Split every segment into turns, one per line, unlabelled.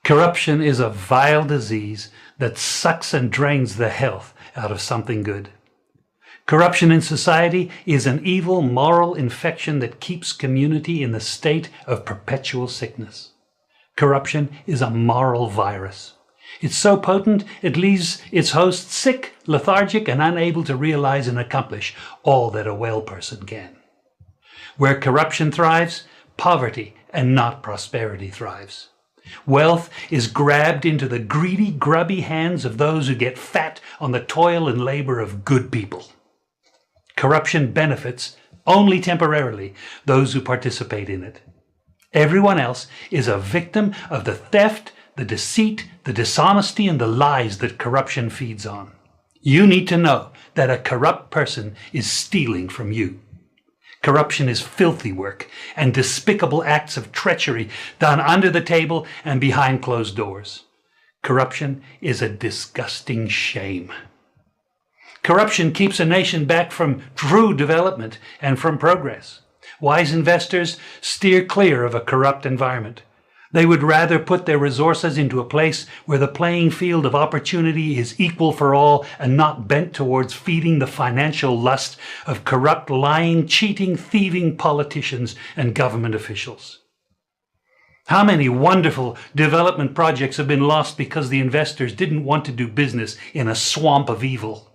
Corruption is a vile disease that sucks and drains the health out of something good. Corruption in society is an evil moral infection that keeps community in the state of perpetual sickness. Corruption is a moral virus. It's so potent it leaves its host sick, lethargic, and unable to realize and accomplish all that a well person can. Where corruption thrives, poverty and not prosperity thrives. Wealth is grabbed into the greedy, grubby hands of those who get fat on the toil and labor of good people. Corruption benefits, only temporarily, those who participate in it. Everyone else is a victim of the theft, the deceit, the dishonesty, and the lies that corruption feeds on. You need to know that a corrupt person is stealing from you. Corruption is filthy work and despicable acts of treachery done under the table and behind closed doors. Corruption is a disgusting shame. Corruption keeps a nation back from true development and from progress. Wise investors steer clear of a corrupt environment. They would rather put their resources into a place where the playing field of opportunity is equal for all and not bent towards feeding the financial lust of corrupt, lying, cheating, thieving politicians and government officials. How many wonderful development projects have been lost because the investors didn't want to do business in a swamp of evil?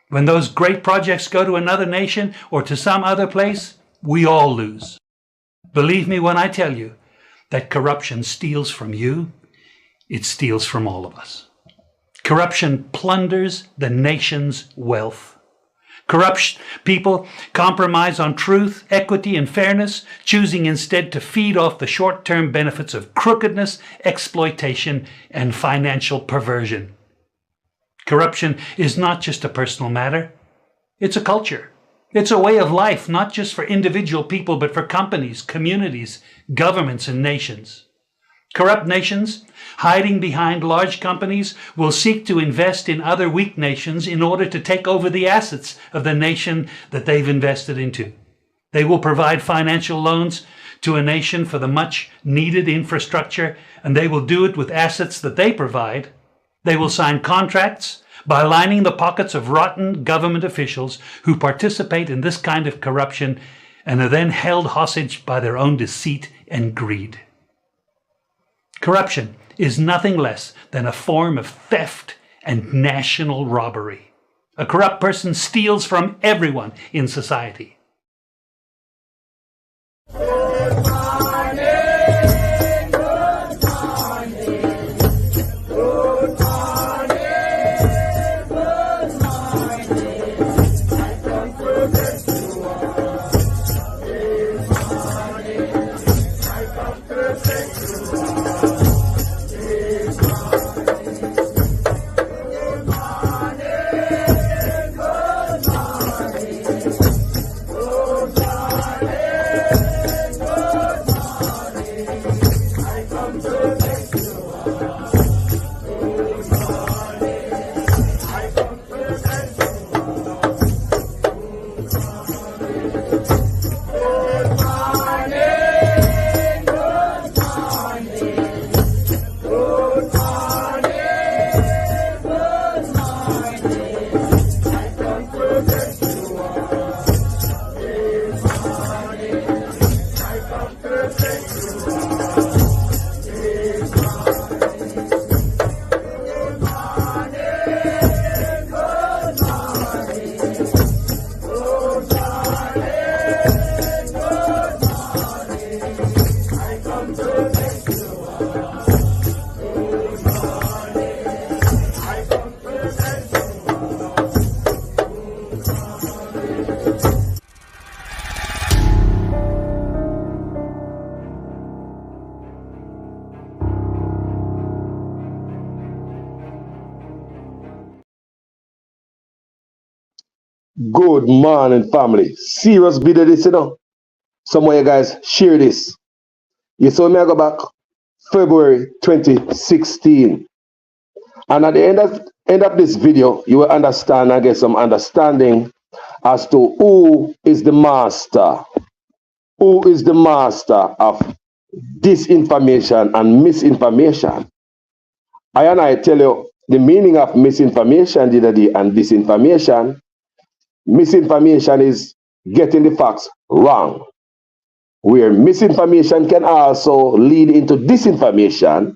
When those great projects go to another nation or to some other place, we all lose. Believe me when I tell you that corruption steals from you, it steals from all of us. Corruption plunders the nation's wealth. Corrupt people compromise on truth, equity, and fairness, choosing instead to feed off the short-term benefits of crookedness, exploitation, and financial perversion. Corruption is not just a personal matter, it's a culture. It's a way of life, not just for individual people, but for companies, communities, governments, and nations. Corrupt nations, hiding behind large companies, will seek to invest in other weak nations in order to take over the assets of the nation that they've invested into. They will provide financial loans to a nation for the much needed infrastructure, and they will do it with assets that they provide. They will sign contracts by lining the pockets of rotten government officials who participate in this kind of corruption and are then held hostage by their own deceit and greed. Corruption is nothing less than a form of theft and national robbery. A corrupt person steals from everyone in society.
Good morning, family. Serious video this, you know. Some of you guys share this. You saw me I go back February 2016. And at the end of this video, you will understand and get some understanding as to who is the master. Who is the master of disinformation and misinformation. I tell you the meaning of misinformation and disinformation. Misinformation is getting the facts wrong, where misinformation can also lead into disinformation.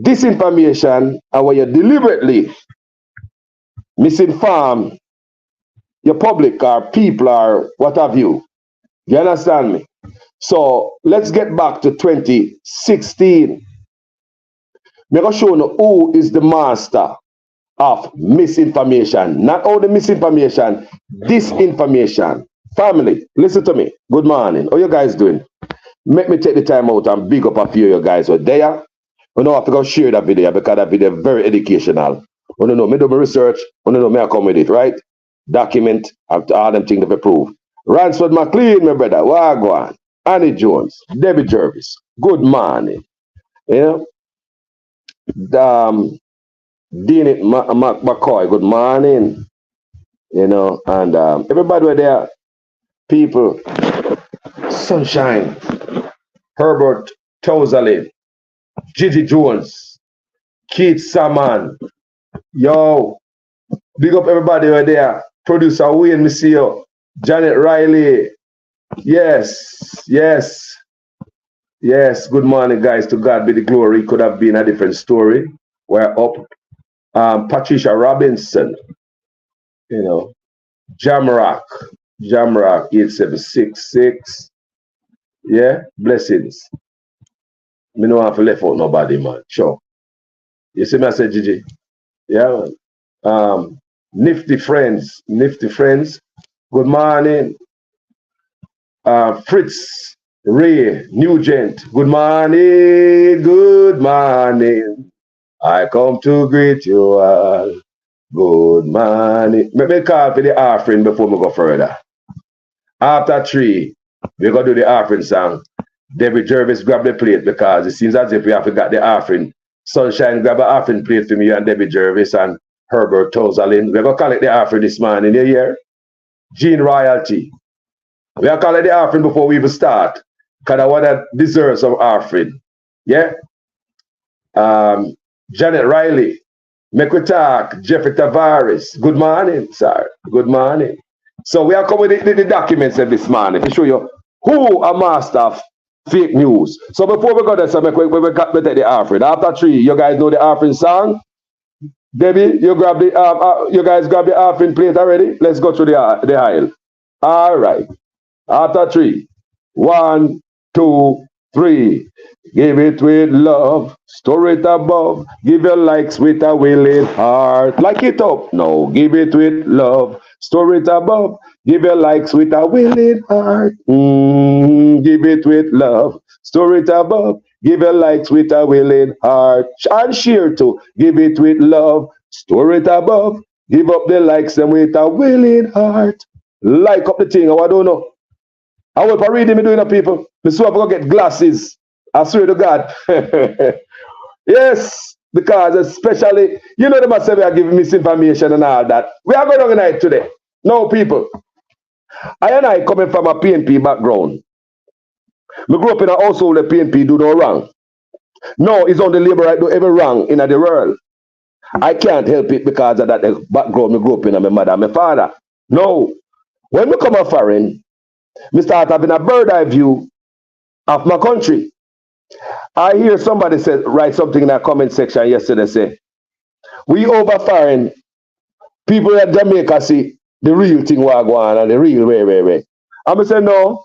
Disinformation are where you deliberately misinform your public or people or what have you. You understand me? So let's get back to 2016. I'm going to show you who is the master of misinformation. Not only misinformation, disinformation. Family, listen to me. Good morning. How you guys doing? Make me take the time out and big up a few of you guys who are there. You know, I have to go share that video because that video is very educational. You know, me do my research. You know, me I come with it, right? Document after all them things to prove. Ransford McLean, my brother. Wagwan. Annie Jones. Debbie Jervis. Good morning. You know, Dean McCoy. Good morning. You know, and everybody were there. People. Sunshine. Herbert Tozalin. Gigi Jones. Keith Saman. Yo. Big up everybody who are there. Producer Wayne Missio. Janet Riley. Yes. Yes. Yes. Good morning, guys. To God be the glory. Could have been a different story. We're up. Patricia Robinson. You know. Jamrock 8766. Yeah. Blessings. Me no have to left out nobody, man. Sure. You see me I said Gigi? Yeah. Nifty friends. Good morning. Fritz Ray Nugent. Good morning. I come to greet you all. Good morning. Let me call for the offering before we go further. After 3, we're going to do the offering song. David Jervis grab the plate because it seems as if we have forgot the offering. Sunshine grab an offering plate for me and David Jervis and Herbert Tozalin. We're going to collect the offering this morning. You hear? Gene Royalty. We are calling the offering before we even start. Because I want to deserve some offering. Yeah? Janet Riley. Make we talk. Jeffrey Tavares. Good morning, sir. Good morning. So we are coming with the documents this morning to show you who a master of fake news. So before we go there, so we take the offering. After 3, you guys know the offering song? Debbie, you grab the you guys grab the offering plate already? Let's go through the aisle. All right. After 3. 1, 2, 3. Give it with love. Store it above. Give your likes with a willing heart. Like it up. No, give it with love. Store it above. Give your likes with a willing heart. Give it with love. Store it above. Give your likes with a willing heart. And share too. Give it with love. Store it above. Give up the likes and with a willing heart. Like up the thing. I don't know. I will read me doing it, people. Me so I'm gonna get glasses. I swear to God. Yes, because especially, you know, they must say we are giving misinformation and all that. We are going on tonight today. No, people. I coming from a PNP background. Me grew up in a household where PNP do no wrong. No, it's on the labor right do every wrong in the world. I can't help it because of that background me grew up in, and my mother and my father. No. When we come a foreign, me start having a bird eye view of my country. I hear somebody write something in a comment section yesterday, say, we over foreign, people at Jamaica see the real thing what go on and the real way. I'm say no.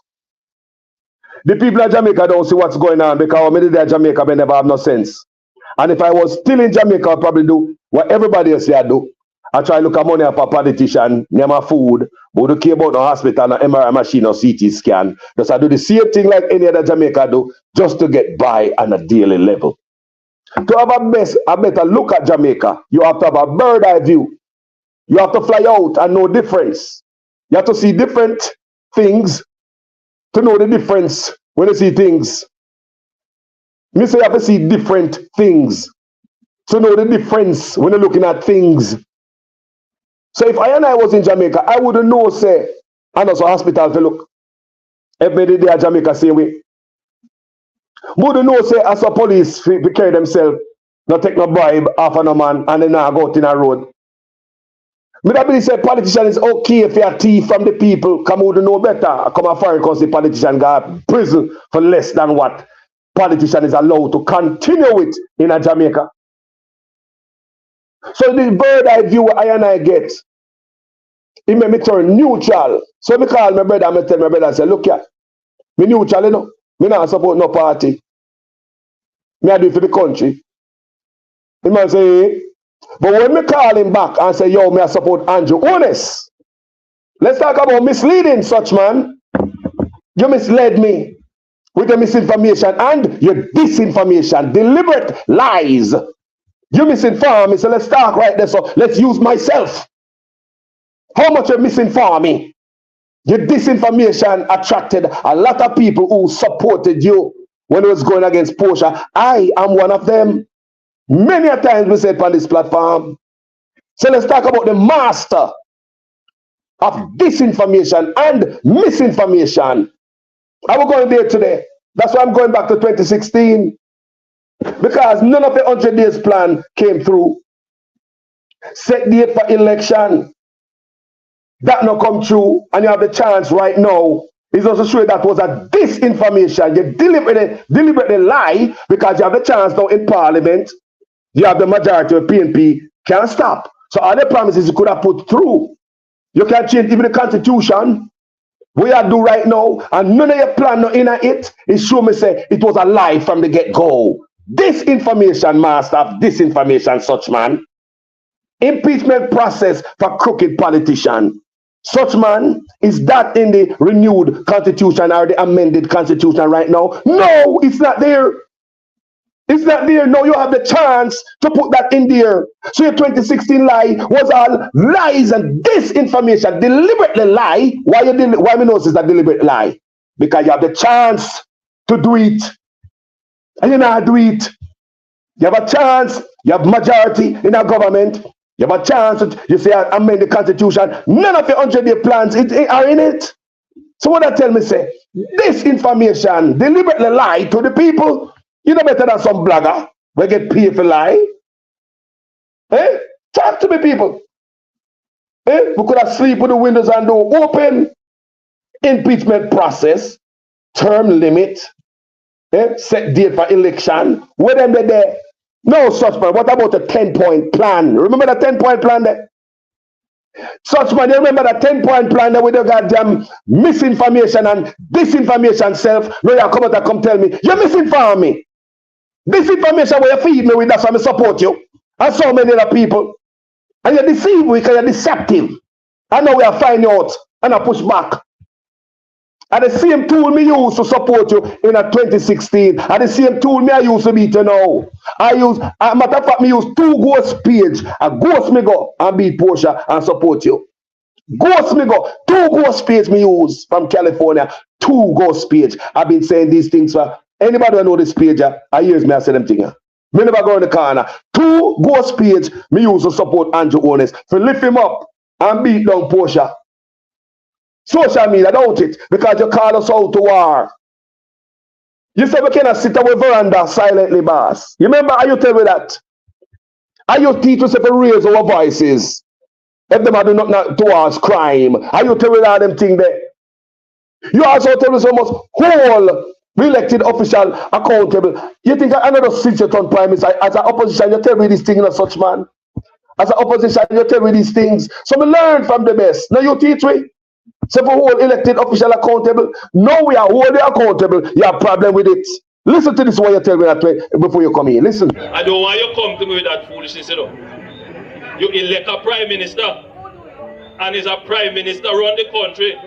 The people at Jamaica don't see what's going on because when they're Jamaica, they never have no sense. And if I was still in Jamaica, I'd probably do what everybody else here do. I try to look at money for a politician, name a food, but don't care about no hospital, no MRI machine, no CT scan. Just I do the same thing like any other Jamaica do, just to get by on a daily level. To have a better look at Jamaica, you have to have a bird eye view. You have to fly out and know difference. You have to see different things to know the difference when you see things. Me say you have to see different things to know the difference when you're looking at things. So if I was in Jamaica, I wouldn't know, say, and also hospital to look. Every day at Jamaica, same way. Would know say as a police fi carry themselves, not take no bribe off of no man and then now go out in a road. Me that believe say politician is okay if you are thief from the people. Come would know better. Come a foreign country politician go prison for less than what politician is allowed to continue with in a Jamaica. So the bird eye view I and I get, it made me turn neutral. So me call my brother and me tell my brother, I say, look here, me neutral, you know. Me not support no party. Me I do it for the country. He might say, hey. But when me call him back and say, yo, me I support Andrew Honest. Let's talk about misleading such man. You misled me with the misinformation and your disinformation, deliberate lies. You misinform me, so let's talk right there. So let's use myself. How much you misinform me? Your disinformation attracted a lot of people who supported you when it was going against Portia. I am one of them. Many a times we said on this platform. So let's talk about the master of disinformation and misinformation. I will go there today. That's why I'm going back to 2016. Because none of the 100 days plan came through. Set date for election. That not come true. And you have the chance right now. It's also sure that was a disinformation. You deliberately lie because you have the chance now in Parliament. You have the majority of PNP can't stop. So all the promises you could have put through, you can change even the constitution. We are do right now, and none of your plan no in it. It show me say it was a lie from the get-go. Disinformation, master of disinformation, such man. Impeachment process for crooked politician. Such man, is that in the renewed constitution or the amended constitution right now? No, it's not there. It's not there. No, you have the chance to put that in there. So your 2016 lie was all lies and disinformation. Deliberately lie. Why we know it's a deliberate lie? Because you have the chance to do it. And you not do it. You have a chance. You have majority in our government. You have a chance. You say amend the constitution. None of your 100-day plans are in it. So what I tell me say, disinformation, deliberately lie to the people. You know better than some blogger. We get paid for lie. Eh? Talk to me, people. Eh? We could have sleep with the windows and door open. Impeachment process. Term limit. Eh? Set date for election. Where them they there? No such man. What about the 10-point plan? Remember the 10-point plan there? Such man, you remember the 10-point plan there with the goddamn misinformation and disinformation self? No, you come out and come tell me, you misinform me. This information where you feed me with, that's why I support you. And so many other people. And you deceive me because you're deceptive. I know we are finding out and I push back. And the same tool me use to support you in a 2016. And the same tool me I use to beat you now. Matter of fact, me use 2 ghost page. A ghost me go and beat Portia and support you. Ghost me go. 2 ghost page me use from California. 2 ghost page. I've been saying these things for anybody who know this page. I hears me I say them things. Me never go in the corner. 2 ghost page me use to support Andrew Honest. To lift him up and beat down Portia. Social media, don't it? Because you call us out to war. You said we cannot sit on the veranda silently, boss. You remember how you tell me that? How you teach us to raise our voices? If them are do not towards crime. How you tell me all them things there? You also tell us almost whole elected official accountable. You think another 6-ton prime minister as an opposition, you tell me these things, not such man. As an opposition, you tell me these things. So we learn from the best. Now you teach me. So for whole elected official accountable, no, we are wholly accountable. You have a problem with it. Listen to this one you tell me that way before you come here. Listen.
I don't want you to come to me with that foolishness, you know. You elect a prime minister, and is a prime minister run the country.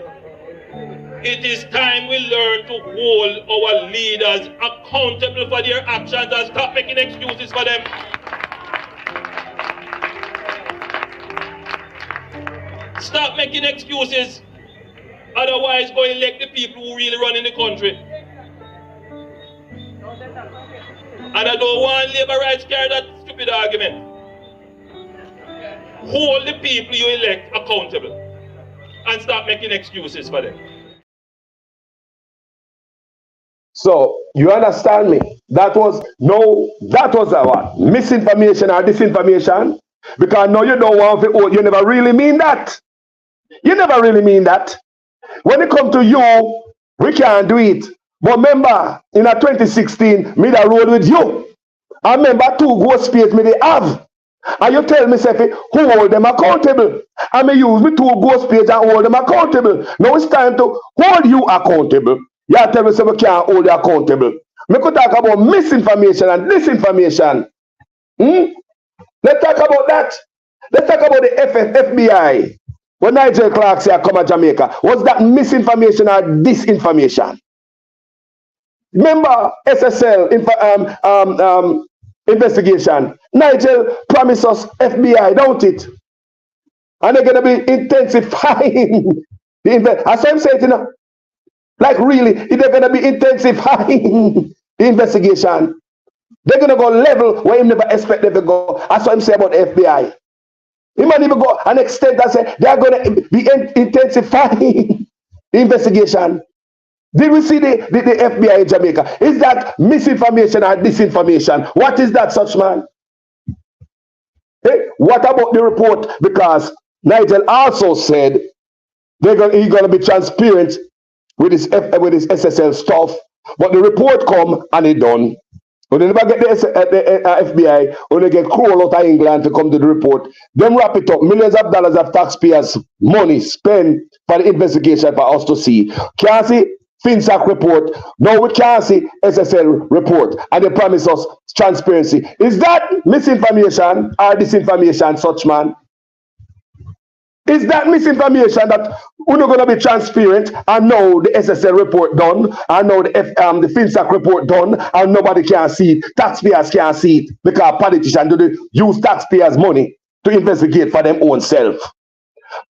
It is time we learn to hold our leaders accountable for their actions and stop making excuses for them. Stop making excuses. Otherwise, go elect the people who really run in the country. And I don't want labor rights carry that stupid argument. Hold the people you elect accountable and stop making excuses for them.
So you understand me? That was a what? Misinformation or disinformation. Because now you don't want to, you never really mean that. You never really mean that. When it comes to you, we can't do it. But remember, in a 2016, me that road with you. I remember 2 ghost space me they have. And you tell me, say, who hold them accountable? I may use me 2 ghost space and hold them accountable. Now it's time to hold you accountable. You tell me, say, we can't hold you accountable. We could talk about misinformation and disinformation. Let's talk about that. Let's talk about the FBI. When Nigel Clark said come to Jamaica, was that misinformation or disinformation? Remember SSL investigation. Nigel promised us FBI, don't it? And they're going to be intensifying the as I'm saying, you know, like really, they're going to be intensifying the investigation. They're going to go level where you never expect them to go. That's what I'm saying about the FBI. He might even go an extent that say they're going to be intensifying the investigation. Did we see the FBI in Jamaica? Is that misinformation or disinformation? What is that, such man? Hey, what about the report? Because Nigel also said he's going to be transparent with his SSL stuff, but the report come and it done. When they never get the FBI, when they get cruel out of England to come to the report, them wrap it up. Millions of dollars of taxpayers' money spent for the investigation for us to see. Can't see FinSac report. No, we can't see SSL report. And they promise us transparency. Is that misinformation or disinformation, such man? Is that misinformation that we're not going to be transparent and know the SSL report done, and know the FinSac report done, and nobody can see it? Taxpayers can't see it because politicians use taxpayers' money to investigate for them own self.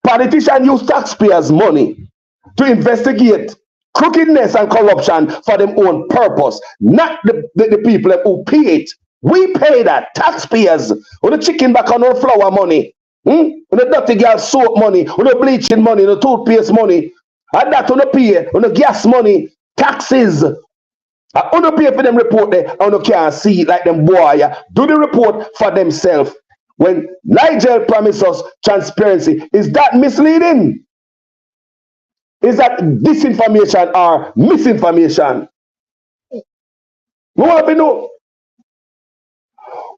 Politicians use taxpayers' money to investigate crookedness and corruption for them own purpose, not the people who pay it. We pay that, taxpayers, with the chicken back on our flour money. With the dirty girl soap money, with the bleaching money, the toothpaste money, and that on the pay, on the gas money, taxes. On the pay for them report there, and you can't see it like them boy. Do the report for themselves. When Nigel promised us transparency, is that misleading? Is that disinformation or misinformation? We want to know.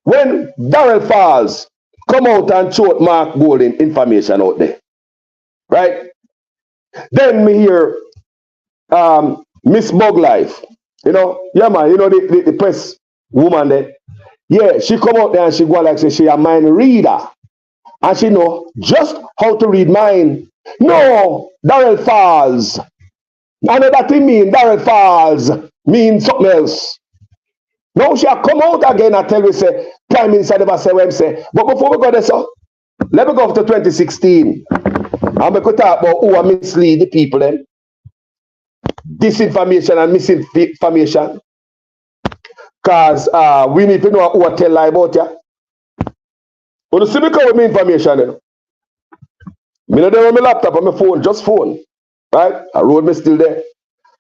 When Darrell Falls come out and show Mark Golden information out there, right? Then me hear Miss Buglife, you know, yeah man, you know the press woman there. Yeah, she come out there and she go like say she a mind reader. And she know just how to read mind. No, Darrell Falls. I know that thing mean Darrell Falls means something else. Now she come out again and tell me say Prime Minister never say what him say. But before we go there, so let me go up to 2016. And we could talk about who are mislead the people then. Disinformation and misinformation. Because we need to know who tell lie about you. When you see me come with me information, you know. Me not there on my laptop on my phone, just phone. Right? I road me still there.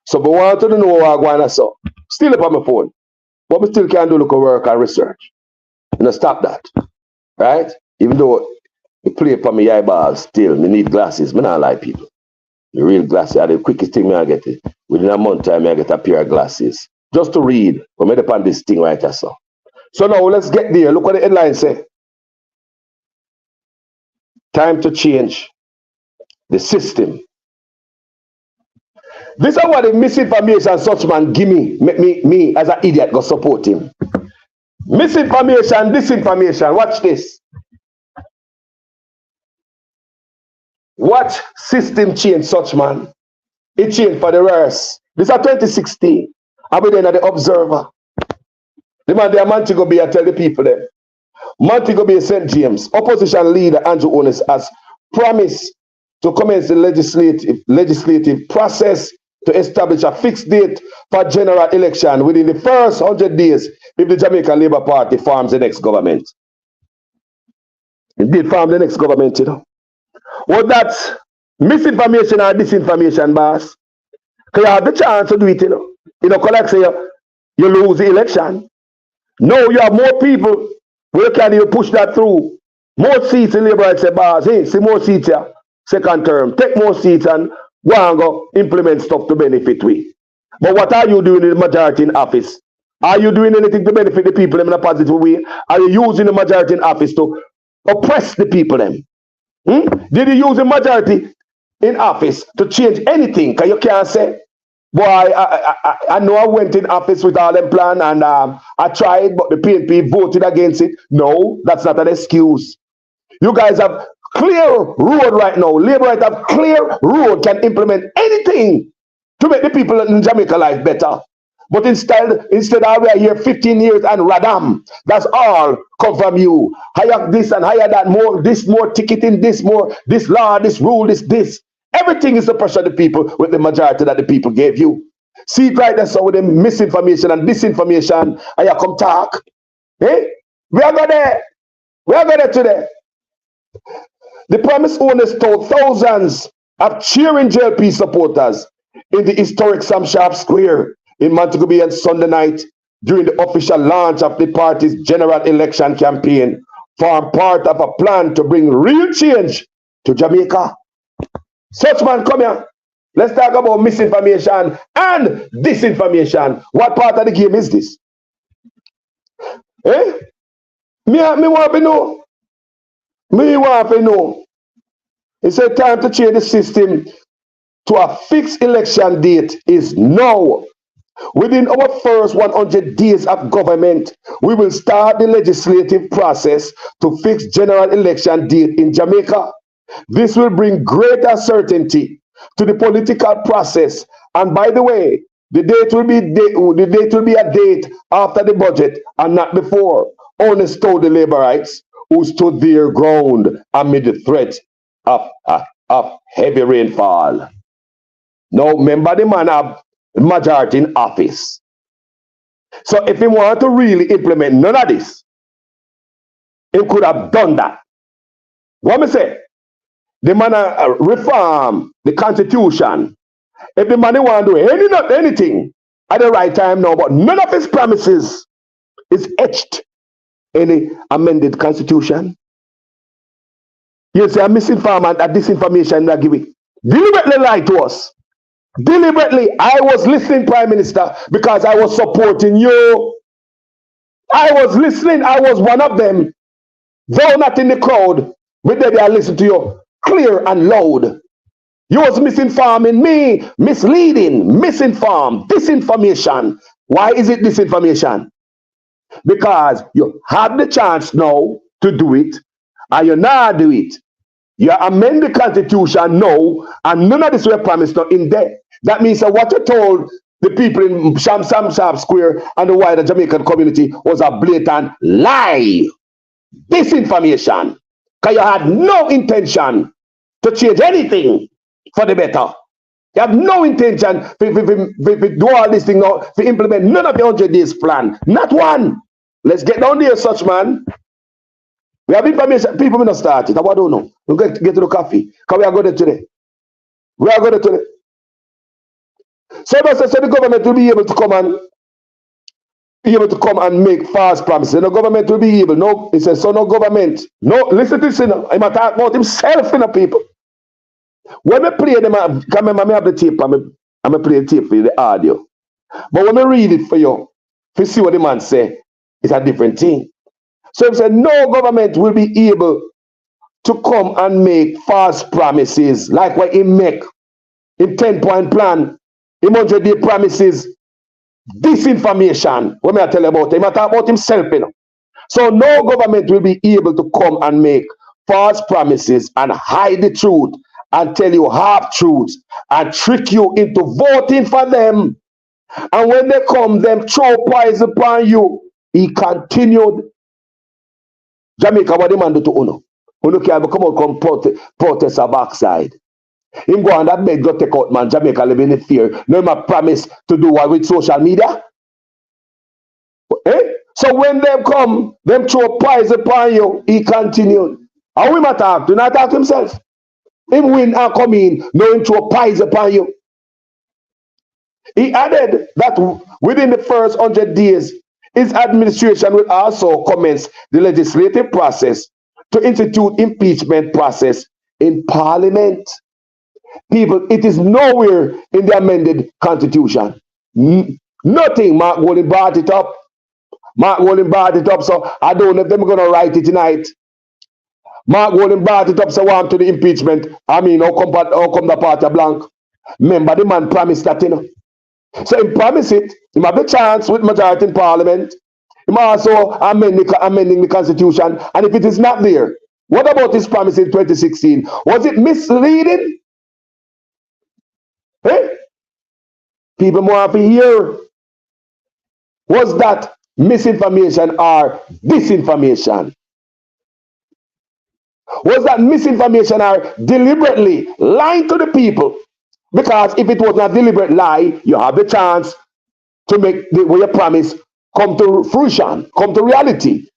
So we want to know what I'm going to so. Still up on my phone. But we still can do look at work and research. You know, stop that. Right? Even though you play upon my eyeballs still, me need glasses. Me not like people. The real glasses are the quickest thing I get it. Within a month time I get a pair of glasses. Just to read. But me upon this thing right here, so. So now let's get there. Look what the headline say. Time to change the system. This is what the misinformation such man give me. Make me as an idiot go support him. Misinformation, disinformation. Watch this. Watch system change such man. It changed for the worse. This is 2016. I'll be there at the Observer. The man there Montego Bay, I tell the people there. Montego Bay St. James, opposition leader Andrew Onis has promised to commence the legislative process to establish a fixed date for general election within the first 100 days if the Jamaican Labour Party forms the next government. It did form the next government, you know. Was that misinformation or disinformation, boss? Because you have the chance to do it, you know. You know, collect say you lose the election. No, you have more people. Where can you push that through? More seats in Labour, say, boss, hey, see more seats here, second term. Take more seats and go and go implement stuff to benefit we. But what are you doing in the majority in office? Are you doing anything to benefit the people in a positive way? Are you using the majority in office to oppress the people them? Did you use the majority in office to change anything? Because you can't say, boy, I know I went in office with all them plan and I tried, but the PNP voted against it. No, that's not an excuse. You guys have clear road right now. Labour right have clear road, can implement anything to make the people in Jamaica life better. But instead we are here 15 years and radam. That's all come from you. Hire this and hire that, more ticketing, this law, this rule, this. Everything is to pressure the people with the majority that the people gave you. See it right there, so with the misinformation and disinformation, and you come talk. Eh? We are going there. We are going there today. The premise owners told thousands of cheering JLP supporters in the historic Sam Sharp Square in Montego Bay on Sunday night during the official launch of the party's general election campaign, form part of a plan to bring real change to Jamaica. Such man, come here. Let's talk about misinformation and disinformation. What part of the game is this? Eh? Me want to know. Me want to know. It's a time to change the system to a fixed election date is now. Within our first 100 days of government, we will start the legislative process to fix general election date in Jamaica. This will bring greater certainty to the political process. And by the way, the date will be a date after the budget and not before. Honest told the Labourites who stood their ground amid the threat of heavy rainfall. Now, remember the man have majority in office. So if he wanted to really implement none of this, he could have done that. What me say? The man reform the constitution. If the man want to do anything at the right time now, but none of his promises is etched in the amended constitution. You say a misinformation, a disinformation that give it. Deliberately lie to us. Deliberately, I was listening, Prime Minister, because I was supporting you. I was listening, I was one of them. Though not in the crowd, but they listen to you clear and loud. You was misinforming me, misleading, misinformed, disinformation. Why is it disinformation? Because you have the chance now to do it, and you not do it. You amend the constitution now, and none of this were promised not in there. That means that what you told the people in Sam Sharp Square and the wider Jamaican community was a blatant lie. Disinformation. Because you had no intention to change anything for the better. You have no intention to do all this thing now, to implement none of the 100 days plan. Not one. Let's get down there, such man. We have information. People will not start it. I don't know. We'll get to the coffee. Because we are going today. We are going today. So the government will be able to come and make false promises. And the government will be able. No, it says, so no government. No, listen to this. I'm talking about himself, people. When I play them, I have the tape. I'm going to play the tape for you, the audio. But when I read it for you, if you see what the man say, it's a different thing. So he said, no government will be able to come and make false promises like what he make in 10-point plan, in 100-day promises, disinformation. What may I tell you about him? I talk about himself, So no government will be able to come and make false promises and hide the truth and tell you half truths and trick you into voting for them. And when they come, them throw poison upon you. He continued. Jamaica, what the man do to Uno? Uno can come out, protest a backside. Him go on that bed, go take out, man. Jamaica living in fear. No man promise to do what with social media. Eh? So when them come, them throw poison upon you. He continued. How him attack? Do not attack himself. Him win and come in, no him throw poison upon you. He added that within the first 100 days, his administration will also commence the legislative process to institute impeachment process in Parliament. People, it is nowhere in the amended constitution. Nothing. Mark Golden brought it up. Mark Golden brought it up, so I don't know if they're going to write it tonight. Mark Golden brought it up, so want to the impeachment. I mean, how come the party blank? Remember, the man promised that, you know. So he promised it. He have the chance with majority in Parliament. He also amending the constitution. And if it is not there, what about his promise in 2016? Was it misleading? Hey? People more have to hear. Was that misinformation or disinformation? Was that misinformation or deliberately lying to the people? Because if it was not deliberate lie, you have the chance to make your promise come to fruition, come to reality.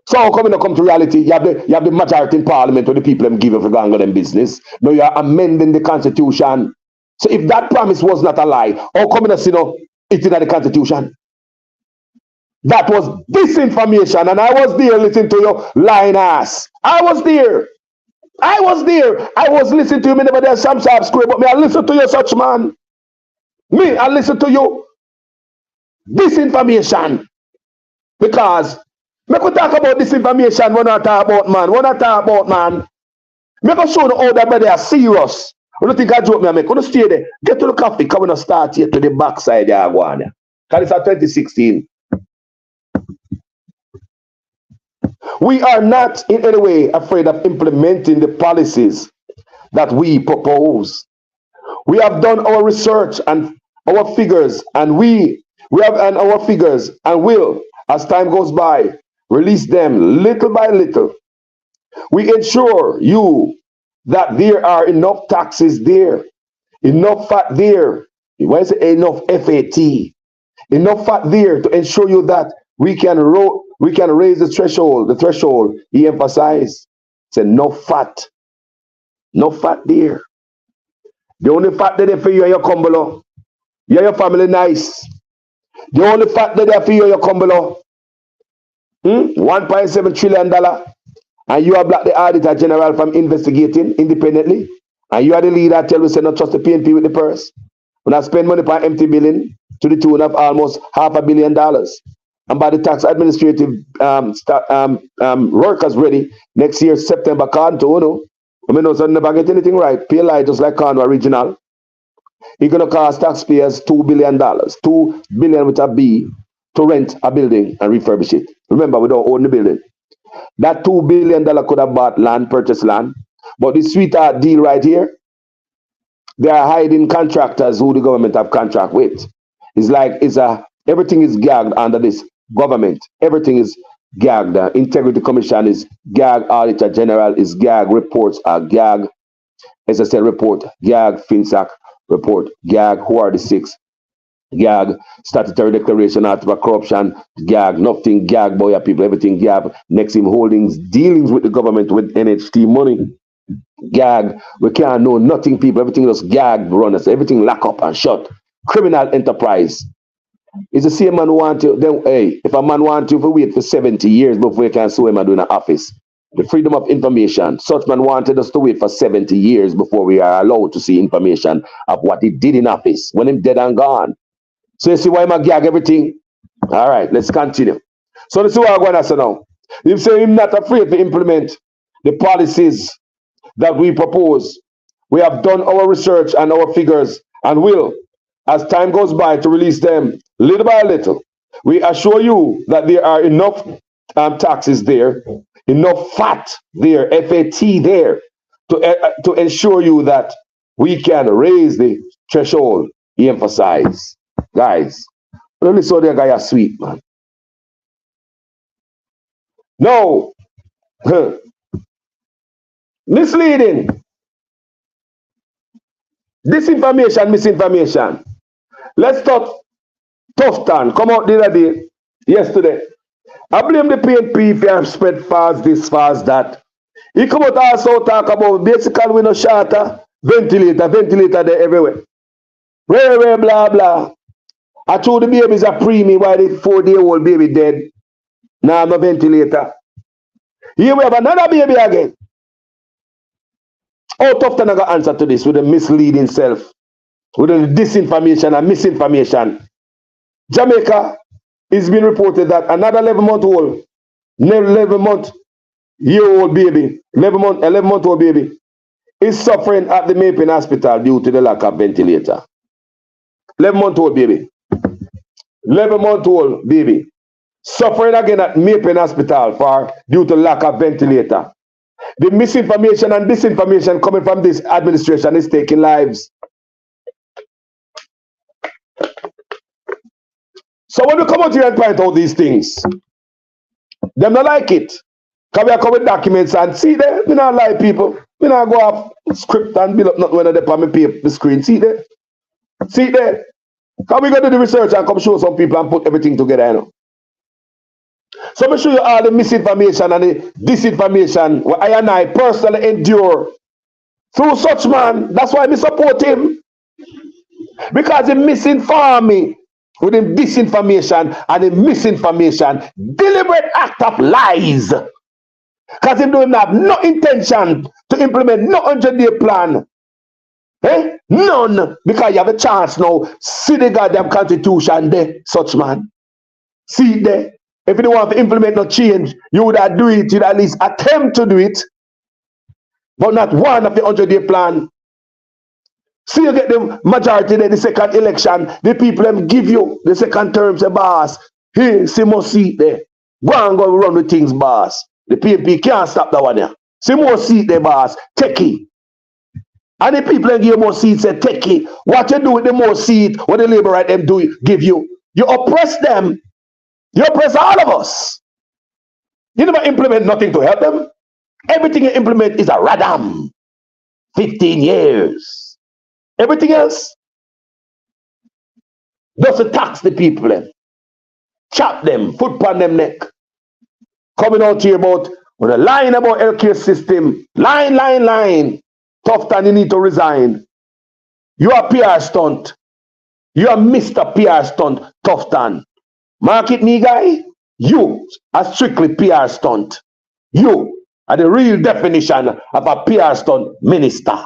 So how come it not come to reality? You have the majority in Parliament where the people them give you for going on them business. Now you are amending the constitution. So if that promise was not a lie, how come it not see no it in the constitution? That was disinformation, and I was there listening to your lying ass. I was there. I was there. I was listening to you. Me never there some sharp square, but me I listen to you, such man. Me, I listen to you. Disinformation. Because me could talk about disinformation when I talk about man. When I talk about man, me could show you how that brother are serious. You don't think I joke me, I make. You stay there. Get to the coffee. Come and start here to the backside. Yeah, go on. Because it's at 2016. We are not in any way afraid of implementing the policies that we propose. We have done our research and our figures, and we have our figures and will, as time goes by, release them little by little. We ensure you that there are enough taxes there, enough fat there. When I say enough FAT, enough fat there to ensure you that we can raise the threshold. He emphasized, said no fat there. The only fat that they for you and your come below. You and your family nice. The only fat that they for you and your come below. $1.7 trillion. And you are black the auditor general from investigating independently. And you are the leader tell us not trust the PNP with the purse. When I spend money on empty billing to the tune of almost $500 million. And by the tax administrative workers ready next year, September, Canto, I mean, so never get anything right. PLI just like Canto Original. It's going to cost taxpayers $2 billion. $2 billion with a B to rent a building and refurbish it. Remember, we don't own the building. That $2 billion could have bought land, purchased land. But the sweetheart deal right here, they are hiding contractors who the government have contract with. It's like everything is gagged under this government. Everything is gagged. The Integrity Commission is gag. Auditor General is gag. Reports are gag. SSL report, gag. FinSac report, gag. Who are the six? Gag. Statutory declaration of corruption, gag. Nothing gag, boy, people. Everything gag. Nexim Holdings dealings with the government with NHT money. Gag. We can't know nothing, people. Everything is gag, runners. Everything lock up and shut. Criminal enterprise. It's the same man who want you. Then, hey, if a man wants you to wait for 70 years before you can sue him and do an office, the freedom of information. Such man wanted us to wait for 70 years before we are allowed to see information of what he did in office when he's dead and gone. So you see why I gag everything? All right, let's continue. So this is what I'm going to say now. You say I'm not afraid to implement the policies that we propose. We have done our research and our figures and will, as time goes by, to release them little by little. We assure you that there are enough taxes there, enough fat there, FAT there, to ensure you that we can raise the threshold. He emphasized. Guys, only saw the guy are sweet, man. No. Misleading. Disinformation, misinformation. Let's talk Tufton. Come out the other day, yesterday. I blame the PNP if you have spread fast this, fast that. He come out also talk about basically we no shatter, ventilator there everywhere. Ray, blah, blah. I told the baby's a preemie while the 4-day-old baby dead. Now I'm a ventilator. Here we have another baby again. How tough can I got answer to this with the misleading self, with the disinformation and misinformation? Jamaica, it's been reported that another 11-month-old, 11-month-year-old baby, 11-month-old baby is suffering at the Maple Hospital due to the lack of ventilator. 11-month-old baby. 11-month-old baby suffering again at Maple Hospital due to lack of ventilator. The misinformation and disinformation coming from this administration is taking lives. So when we come out here and point out these things, them not like it. Because we are coming with documents and see there, we not lie people. We not go off script and build up nothing when they on the screen. See there? See there? How we go to the research and come show some people and put everything together, you know? So let me show you all the misinformation and the disinformation what I and I personally endure through such man. That's why I support him. Because he misinformed me with the disinformation and the misinformation. Deliberate act of lies. Because he don't have no intention to implement no 100-day plan. Eh? None. Because you have a chance now. See the goddamn constitution there, such man. See it there. If you don't want to implement no change, you would have do it. You'd at least attempt to do it. But not one of the 100-day plan. See you get the majority in the second election. The people them give you the second term, say, boss, hey, see more seat there. Go and go run with things, boss. The PNP can't stop that one here. See more seat there, boss. Take it. And the people that give you more seats say, take it. What you do with the more seat, what the labor right them do, give you. You oppress them. You oppress all of us. You never implement nothing to help them. Everything you implement is a radam. 15 years. Everything else just tax the people then. Chop them, foot on them neck. Coming out here about with a line about healthcare system. Line. Tough time, you need to resign. You are PR stunt. You are Mr. PR stunt, tough time. Market me guy, you are strictly PR stunt. You are the real definition of a PR stunt minister.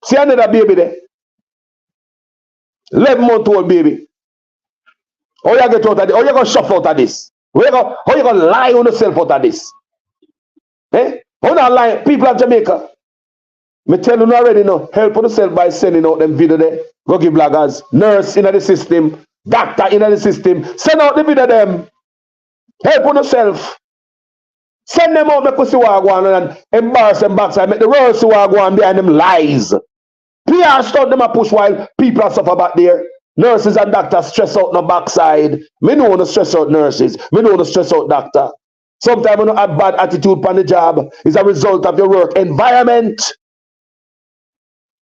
See another baby there. 11-month-old baby. How you get out of this? How you gonna shuffle out of this? How you gonna lie on yourself out of this? Eh? How not lie? People of Jamaica. Me tell you already now, help yourself by sending out them video there. Go give bloggers, nurse in the system, doctor in the system. Send out the video them. Help yourself. Send them out, make us see what go on and embarrass them backside. Make the world see what go on behind them lies. PR stuff them a push while people are suffer back there. Nurses and doctors stress out no backside. Me know no stress out nurses. Me know no stress out doctor. Sometimes you know have bad attitude on the job is a result of your work environment.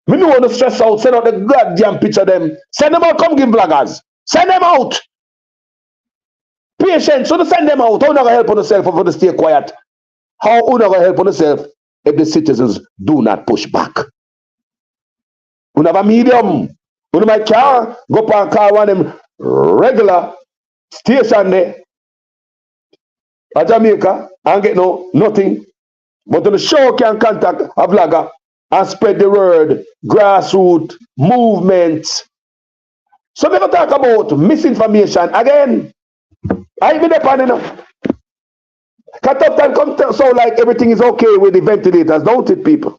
Me know no stress out. Send out the goddamn picture of them. Send them out. Come give bloggers. Send them out. Patience. So to send them out. How you gonna help on yourself if you stay quiet? How you gonna help on yourself if the citizens do not push back? You have a medium. You my car, go up and call one of them regular station there at Jamaica and get nothing. But on the show can contact a vlogger and spread the word, grassroots movements. So we're going to talk about misinformation again. I even depend enough. Cut up time come so like everything is okay with the ventilators, don't it, people?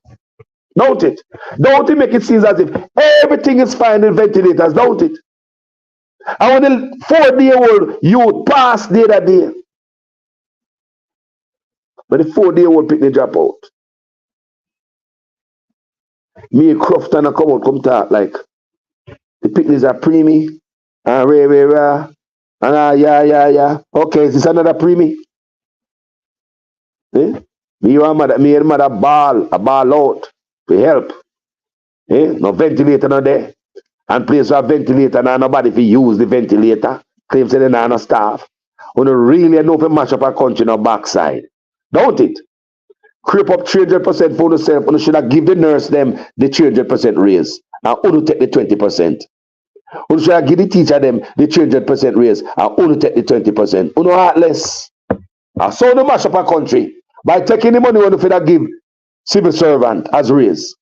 Don't it? Don't it make it seem as if everything is fine in ventilators, don't it? And when the 4-day-old youth passed the other day, but the 4-day-old pick the drop out. Me Croft and I come out, come talk like the picnics are preemie and rah and yeah. Okay, is this another preemie? Eh? Me and mother ball out. To help. No ventilator no there. And place a ventilator and nobody if use the ventilator. Claims that they no staff. We don't really know if we mash up a country no backside. Don't it? creep up 300% for yourself, you should have give the nurse them the 300% raise. And you take the 20%. You should have give the teacher them the 300% raise. And you take the 20%. You know heartless. And so you mash up a country by taking the money when you give civil servant as raise.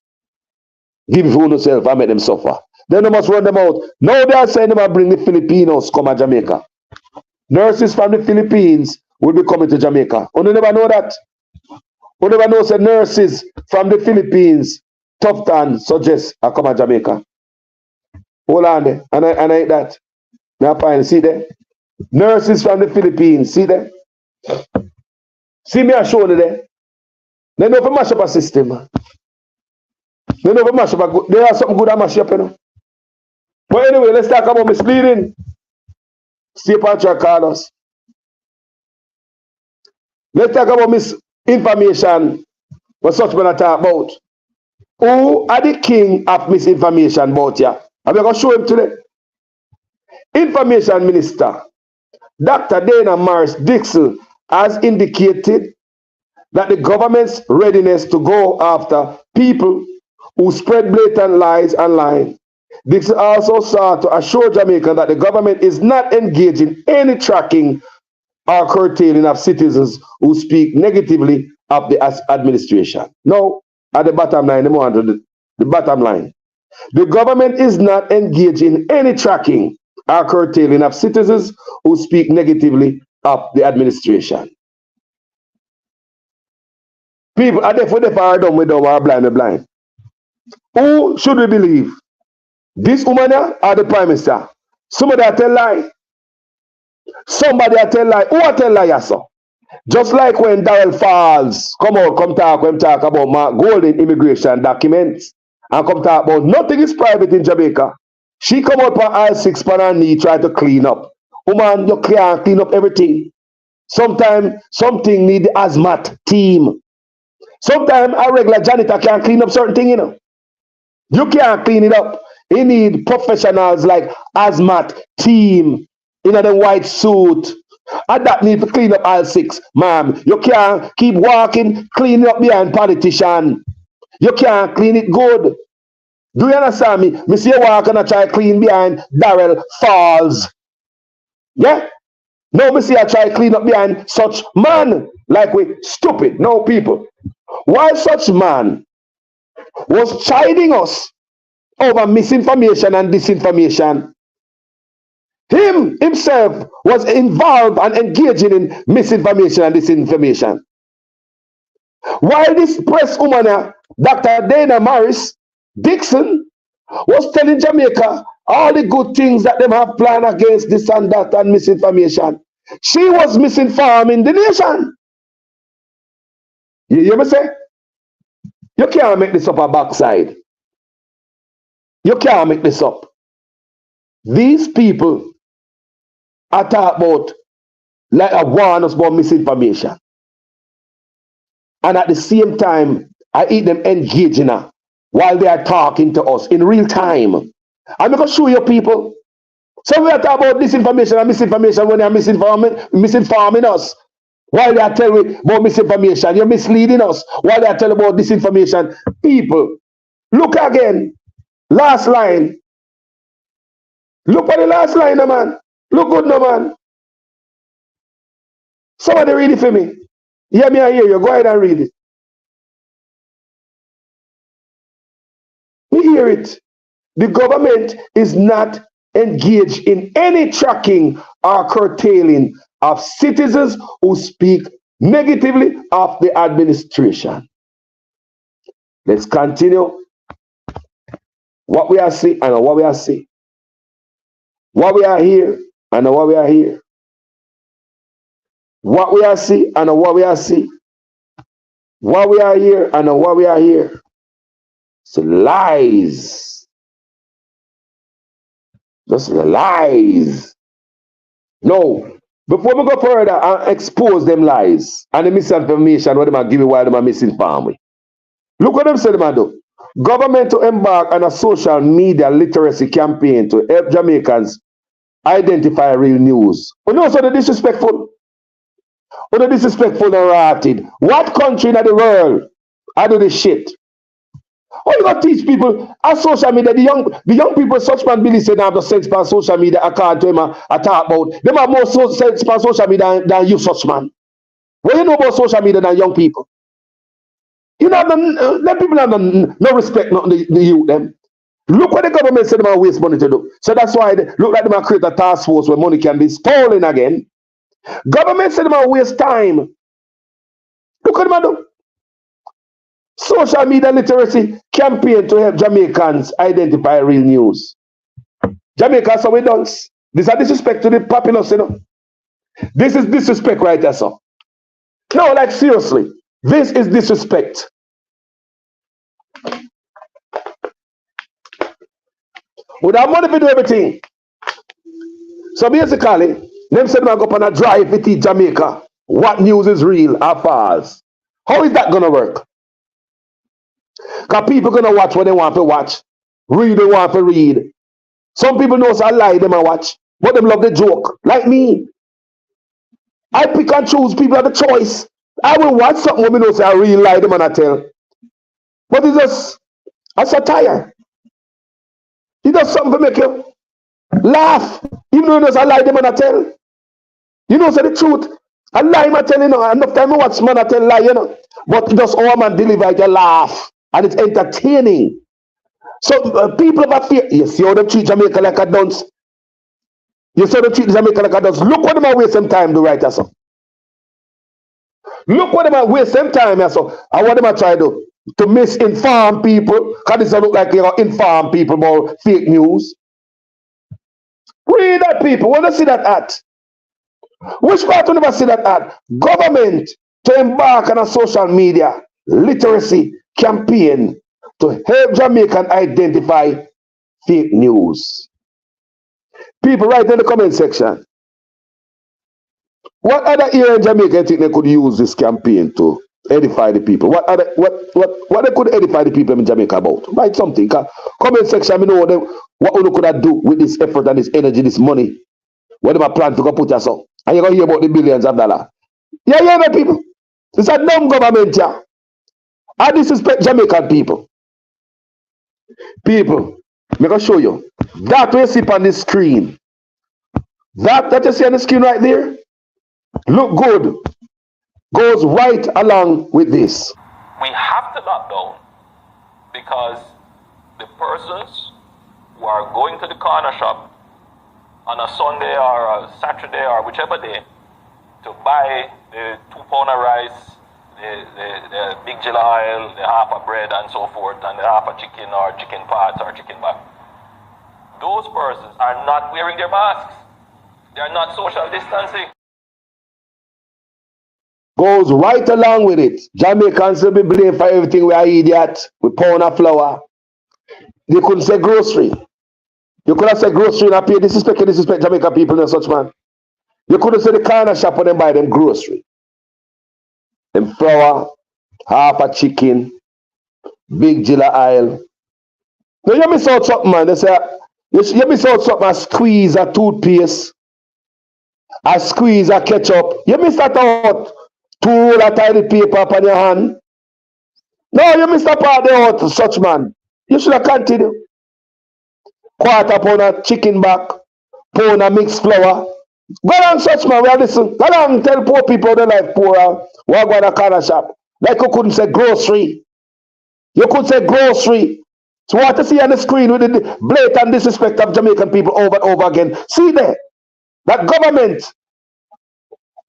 Give it for yourself and make them suffer. Then you must run them out. Now they are saying they must bring the Filipinos come to Jamaica. Nurses from the Philippines will be coming to Jamaica. You never know that. You never know say nurses from the Philippines, Tufton suggest I come to Jamaica. Hold on there. And I eat that. Now fine, see there? Nurses from the Philippines, see there? See me I show you there. They know for mash up a system. Man. They know for mash up a good. There are something good at mash up, you know. But anyway, let's talk about misleading. St. Patrick Carlos. Let's talk about misinformation. What such men are talking about. Who are the king of misinformation about you? I'm going to show him today. Information Minister Dr. Dana Morris Dixon has indicated that the government's readiness to go after people who spread blatant lies online. Dixon also sought to assure Jamaica that the government is not engaged in any tracking or curtailing of citizens who speak negatively of the administration. No, at the bottom line, the bottom line. The government is not engaged in any tracking or curtailing of citizens who speak negatively of the administration. People are therefore they far done with them or blind. Who should we believe? This woman or the Prime Minister? Somebody I tell lie. Somebody I tell lie. Who I tell lie, so? Just like when Darrell Falls come talk about golden immigration documents and come talk about nothing is private in Jamaica. She come out on aisle 6 on her knee, try to clean up. Woman, you can't clean up everything. Sometimes something need the hazmat team. Sometimes a regular janitor can't clean up certain things, you know. You can't clean it up. You need professionals like hazmat team in a white suit. And that need to clean up aisle 6, ma'am. You can't keep walking, cleaning up behind politician. You can't clean it good. Do you understand me? Me see you walk and I try clean behind Darrell Falls. Yeah? No, me see I try clean up behind such man like we stupid. No, people. While such man was chiding us over misinformation and disinformation, himself was involved and engaging in misinformation and disinformation. While this press woman, Dr. Dana Morris Dixon, was telling Jamaica all the good things that them have planned against this and that and misinformation, she was misinforming the nation. You hear me say? You can't make this up a backside. You can't make this up. These people are talking about like a warn us about misinformation. And at the same time, I eat them engaging her while they are talking to us in real time. I'm going to show you people. So we are talking about disinformation and misinformation when they are misinforming us. While they are telling about misinformation, you're misleading us. While they are telling about disinformation, people, look again. Last line. Look at the last line, no man. Look good, no man. Somebody read it for me. Hear me, I hear you. Go ahead and read it. We hear it. The government is not engaged in any tracking or curtailing of citizens who speak negatively of the administration. Let's continue. What we are seeing and what we are seeing. What we are here and what we are here. What we are seeing and what we are seeing. What we are here and what we are here. So lies. Just lies. No. Before we go further and expose them lies and the misinformation, what they are giving while they are misinforming. Look what them say them do. Government to embark on a social media literacy campaign to help Jamaicans identify real news. You know, so they're disrespectful. Or disrespectful and rotted. What country in the world I do this shit? How you gonna teach people on social media? The young people such man Billy said they have the sense on social media. I can't tell him I talk about. Them have more sense on social media than you such man. What you know about social media than young people? You know, them people have no respect, not the youth them. Look what the government said about waste money to do. So that's why they look like they might create a task force where money can be stolen again. Government said about waste time. Look what they do. Social media literacy campaign to help Jamaicans identify real news. Jamaica, so we don't. This is disrespect to the populace, you know. This is disrespect right there, so. No, like seriously. This is disrespect. Would have money to do everything. So basically, them said I go up on a drive to teach Jamaica what news is real or false. How is that gonna work? Because people gonna watch what they want to watch, read they want to read. Some people know so I lie them and watch, but them love the joke. Like me. I pick and choose, people have the choice. I will watch something when we know say I really lie them and I tell. But it's just a satire. It does something to make you laugh. Even though you know say I lie them and I tell. You know say the truth. I lie and I tell, you know, enough time I watch man I tell lie, you know. But just all man deliver you laugh. And it's entertaining. So people have a fear. You see how they treat Jamaica like a dunce. You see how they treat Jamaica like a dunce. Look what they might waste some time to write that song. Look what they might waste some time. So. And what they might try to misinform people. Because this look like you know, inform people about fake news. Read that people. Where do you see that at? Which part do you never see that at? Government to embark on a social media literacy campaign to help Jamaican identify fake news. People write in the comment section. What other area in Jamaica think they could use this campaign to edify the people? What they could edify the people in Jamaica about? Write something. Comment section, I know what we could do with this effort and this energy, this money. What they plan to go put us on. And you're going to hear about the billions of dollars. Yeah, people. It's a dumb government, yeah. I disrespect Jamaican people. People, I'm going to show you. That we see on the screen. That you see on the screen right there, look good. Goes right along with this.
We have to lock down because the persons who are going to the corner shop on a Sunday or a Saturday or whichever day to buy the 2 pound of rice, the big jilla oil, the half of bread and so forth, and the half of chicken or chicken parts or chicken back. Those persons are not wearing their masks. They are not social distancing.
Goes right along with it. Jamaicans will be blamed for everything. We are idiots. We pound of flour. They couldn't say grocery. You could have said grocery and pay disrespect Jamaican people and such man. You could have said the corner shop and then buy them grocery. Them flour, half a chicken, big jilla oil. Now you miss out something, man. They say you miss out something, a squeeze a toothpaste, a squeeze a ketchup. You miss that out. 2 roll of toilet paper upon your hand. No, you miss that part there out, such man. You should have continued. 1/4 pound of chicken back, pound of mixed flour. Go on, such man, we are listen. Go on, tell poor people they like poor. Walk go to a corner shop. Like you couldn't say grocery. You could say grocery. So what you see on the screen with the blatant disrespect of Jamaican people over and over again. See there, that government,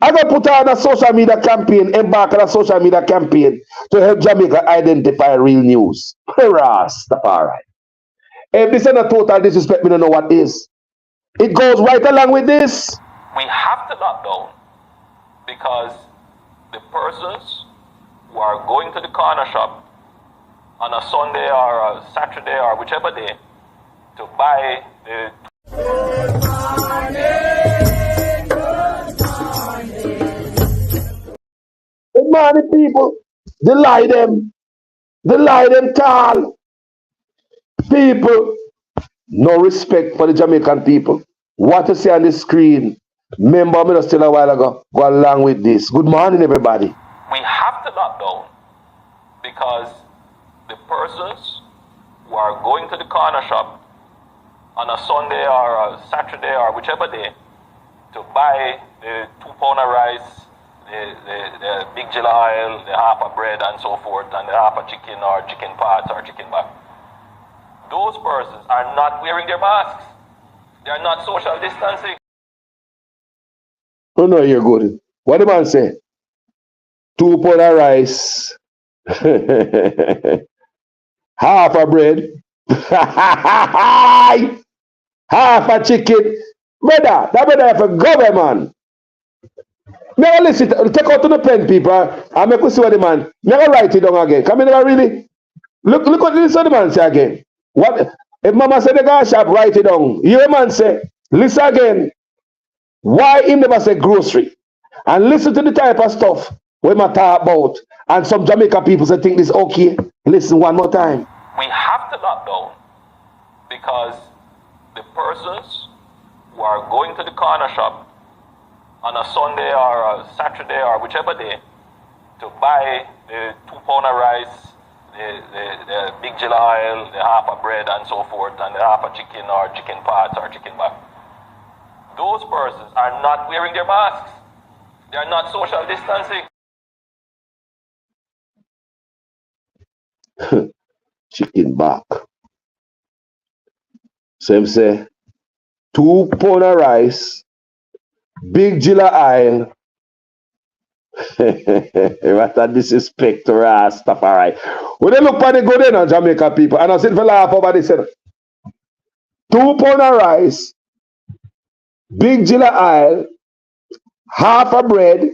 I got put on a social media campaign, embark on a social media campaign to help Jamaica identify real news. Rastafari. If this is a total disrespect, we don't know what is. It goes right along with this.
We have to lock down because the persons who are going to the corner shop on a Sunday or a Saturday or whichever day to buy the...
Good morning, people. They lie them tall. People, no respect for the Jamaican people. What you see on the screen, Remember me just tell a while ago, go along with this. Good morning, everybody.
We have to lock down because the persons who are going to the corner shop on a Sunday or a Saturday or whichever day to buy the 2 pound of rice, the big jilla oil, the half of bread and so forth, and the half of chicken or chicken parts or chicken back. Those persons are not wearing their masks. They are not social distancing.
Oh no, you're good. What the man say? 2 pound of rice, half a bread, half a chicken. Brother, that brother have a government. Never listen, take out to the pen, people, and make us see what the man. Never write it down again. Come in, never really. Look what this the man say again. What if mama said the guy shop, write it down. Hear man say, listen again. Why he never say grocery? And listen to the type of stuff we might talk about. And some Jamaica people say think this okay. Listen one more time.
We have to lock down because the persons who are going to the corner shop on a Sunday or a Saturday or whichever day to buy the 2 pound of rice, the big jilla oil, the half of bread and so forth, and the half of chicken or chicken parts or chicken back. Those persons are not wearing their masks. They are not social distancing.
Chicken back. So him say 2 pound of rice, big jilla oil. What a disrespect to Rastafari. When they look for the good in Jamaica people, and I said for laugh over this, 2 pound of rice, big jilla oil, half a bread,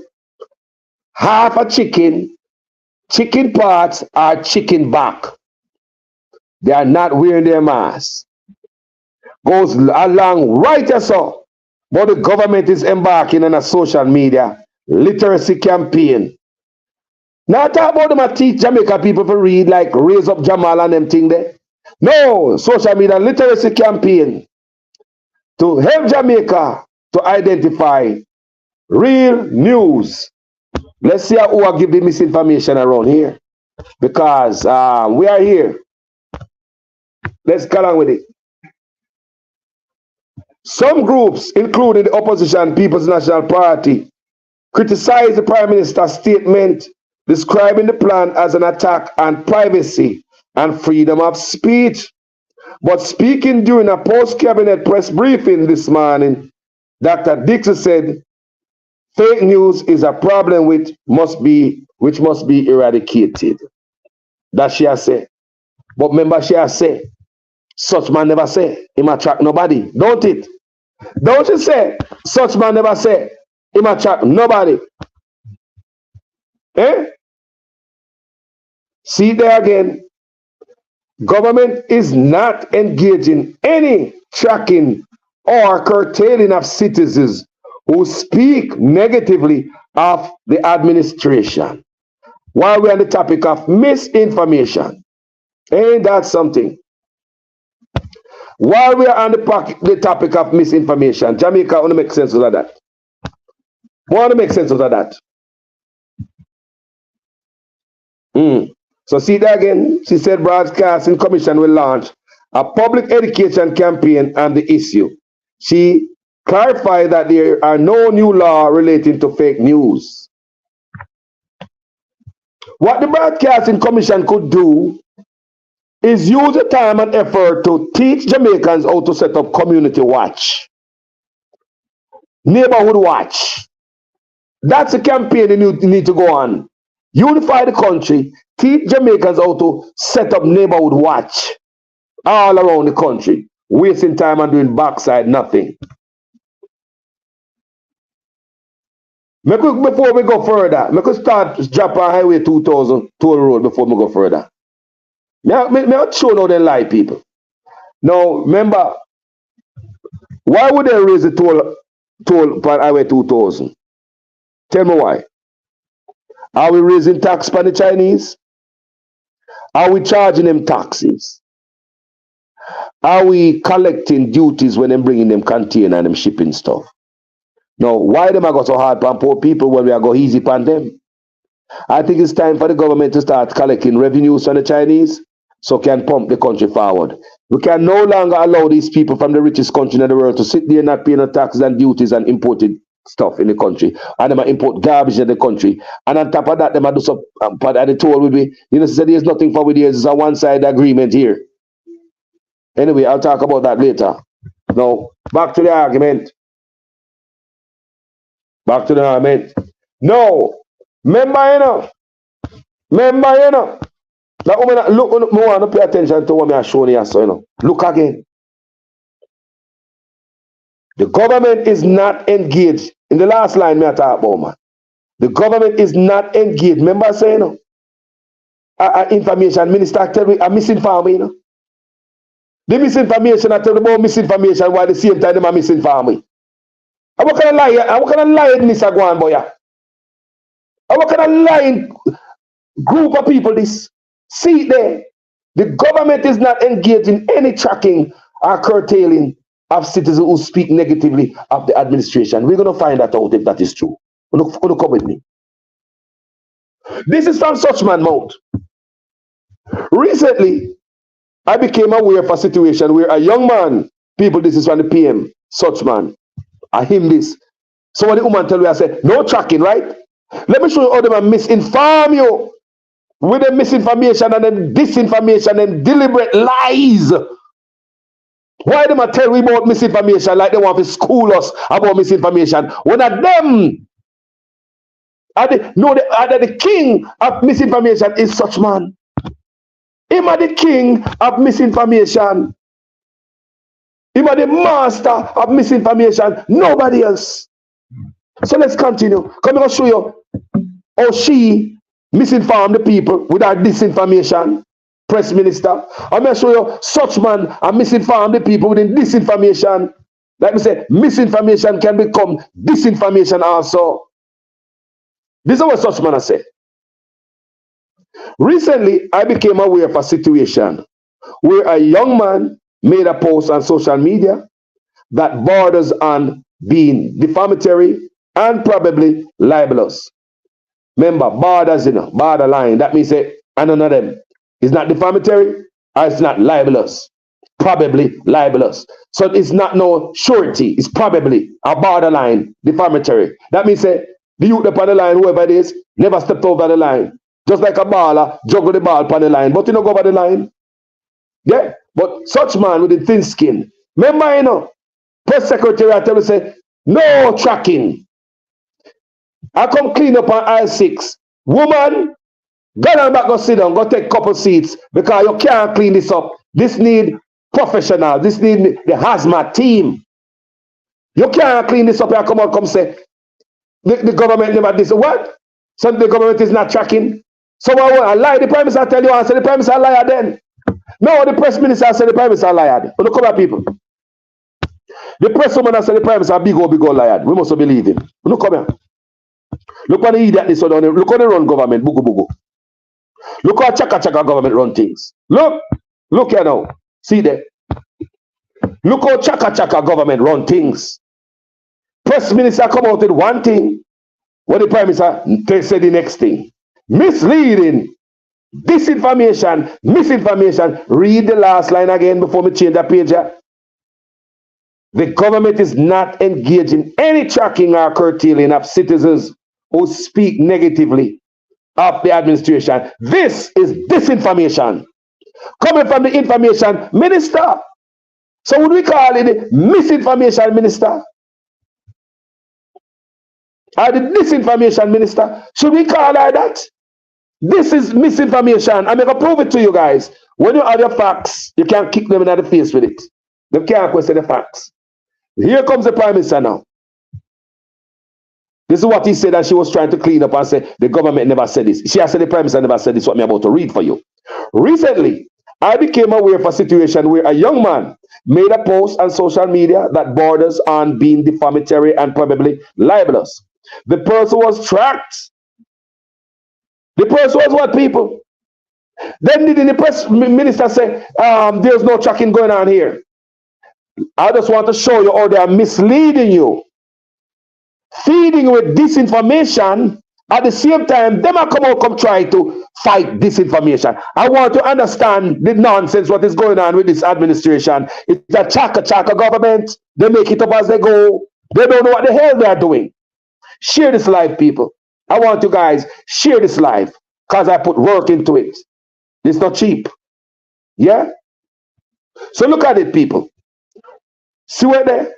half a chicken, chicken parts or chicken back. They are not wearing their masks. Goes along right as so. But the government is embarking on a social media literacy campaign. Now talk about them teach Jamaica people to read like Raise Up Jamal and them thing there. No, social media literacy campaign to help Jamaica to identify real news. Let's see who will give the misinformation around here. Because we are here. Let's go along with it. Some groups, including the opposition People's National Party, criticized the Prime Minister's statement describing the plan as an attack on privacy and freedom of speech. But speaking during a post-cabinet press briefing this morning, Dr. Dixon said, fake news is a problem which must be eradicated. That she has said. But remember she has said, such man never say, him attract nobody. Don't it? Don't you say, such man never say, him attract nobody. Eh? See there again. Government is not engaging any tracking or curtailing of citizens who speak negatively of the administration. While we're on the topic of misinformation, ain't that something? While we're on the topic of misinformation, Jamaica want to make sense of that. Want to make sense of that. So see that again. She said Broadcasting Commission will launch a public education campaign on the issue. She clarified that there are no new laws relating to fake news. What the Broadcasting Commission could do is use the time and effort to teach Jamaicans how to set up community watch, neighborhood watch. That's a campaign you need to go on. Unify the country, teach Jamaicans how to set up neighborhood watch all around the country, wasting time and doing backside nothing. Before we go further, we could start drop on Highway 2000 toll road before we go further. Me not show no they lie people. Now remember, why would they raise the toll on Highway 2000? Tell me why. Are we raising tax for the Chinese? Are we charging them taxes? Are we collecting duties when them bringing them container and them shipping stuff? Now, why them I go so hard on poor people when we are go easy on them? I think it's time for the government to start collecting revenues from the Chinese so can pump the country forward. We can no longer allow these people from the richest country in the world to sit there not paying no taxes and duties and imported stuff in the country. And them import garbage in the country. And on top of that, them do some part of the toll will be, you know, say there's nothing for with this. It's a one-side agreement here. Anyway, I'll talk about that later. Now, back to the argument. Back to the argument. No. Remember, you know. Like, look, I want to pay attention to what I'm showing you, so, you know. Look again. The government is not engaged. In the last line, I talk about, man. The government is not engaged. Remember I say, you know, information minister tell me I'm misinformed, you know. The misinformation, I tell them about misinformation while at the same time I'm misinformed. What kind of lie? What kind of lie in this Agwan boy? What kind of lying group of people this? See it there. The government is not engaged in any tracking or curtailing of citizens who speak negatively of the administration. We're going to find that out if that is true. Going to come with me. This is from Suchman mouth. Recently, I became aware of a situation where a young man, people, this is from the PM, Suchman, I him this. So when the woman tell me, I said, no tracking, right? Let me show you how they misinform you with the misinformation and then disinformation and deliberate lies. Why them a tell we about misinformation like they want to school us about misinformation? When at them are the king of misinformation is such man. Him are the king of misinformation. Him are the master of misinformation. Nobody else. So let's continue. Come on, show you how she misinformed the people with her disinformation. Press minister. I'm going to show you such man and misinform the people with disinformation. Like we say, misinformation can become disinformation also. This is what such man I say. Recently, I became aware of a situation where a young man made a post on social media that borders on being defamatory and probably libelous. Remember, borders, you know, borderline. That means say, I don't know them. It's not defamatory or it's not libelous. Probably libelous. So it's not no surety. It's probably a borderline defamatory. That means say, the youth upon the line, whoever it is, never stepped over the line. Just like a baller, juggle the ball upon the line. But you don't go over the line. Yeah? But such man with the thin skin. Remember, you know, press secretary I tell you say, no tracking. I come clean up on aisle 6. Woman, go down back, go sit down, go take a couple seats because you can't clean this up. This need professional. This need the hazmat team. You can't clean this up. You come out, come say, the government never did. What? So the government is not tracking. So I lie. The prime minister tell you, I say the prime minister liar then. No, the press minister said the prime minister liar. But look at people. The press woman said the prime minister big old liar. We must believe him. Look come here. Look at the idiot this one. Look at the run government. Bugu bugu. Look how chaka government run things. Look here now. See there. Look how chaka government run things. Press minister come out with one thing. When the prime minister they say the next thing. Misleading. Disinformation. Misinformation. Read the last line again before we change that page. The government is not engaged in any tracking or curtailing of citizens who speak negatively of the administration. This is disinformation coming from the information minister. So would we call it the misinformation minister? Or the disinformation minister? Should we call her that? This is misinformation. I'm going to prove it to you guys. When you have your facts, you can't kick them in the face with it. They can't question the facts. Here comes the prime minister now. This is what he said that she was trying to clean up and say the government never said this. She has said the prime minister never said this, what I'm about to read for you. Recently, I became aware of a situation where a young man made a post on social media that borders on being defamatory and probably libelous. The person was tracked. The person was what, people? Then did the press minister say, there's no tracking going on here? I just want to show you how they are misleading you. feeding with disinformation. At the same time, them are come try to fight disinformation. I want to understand the nonsense what is going on with this administration. It's a chaka government. They make it up as they go. They don't know what the hell they are doing. Share this live, people. I want you guys share this live because I put work into it. It's not cheap. Yeah? So look at it, people. See where they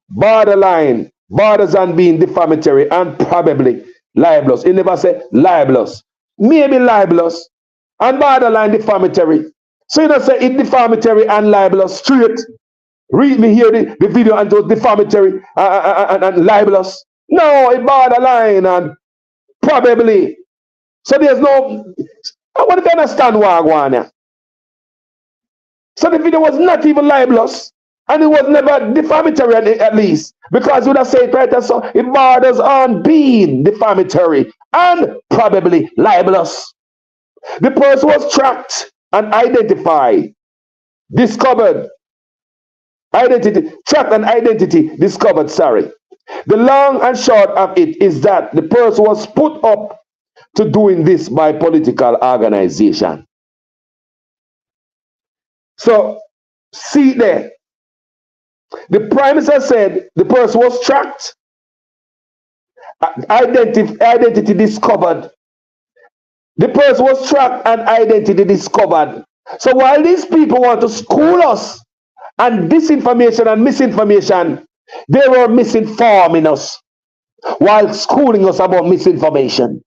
borderline, borders on being defamatory and probably libelous. It never say libelous. Maybe libelous and borderline defamatory. So you don't say it defamatory and libelous straight. Read me here the video and it was defamatory and libelous. No, it borderline and probably. So there's no, I want to understand why I want here. So the video was not even libelous and it was never defamatory at least. Because you would have said right so it borders on being defamatory and probably libelous. The person was tracked and identified, discovered. Tracked and identity discovered, sorry. The long and short of it is that the person was put up to doing this by political organization. So, see there. The Prime Minister said the person was tracked, identity discovered. The person was tracked and identity discovered. So while these people want to school us and disinformation and misinformation, they were misinforming us while schooling us about misinformation.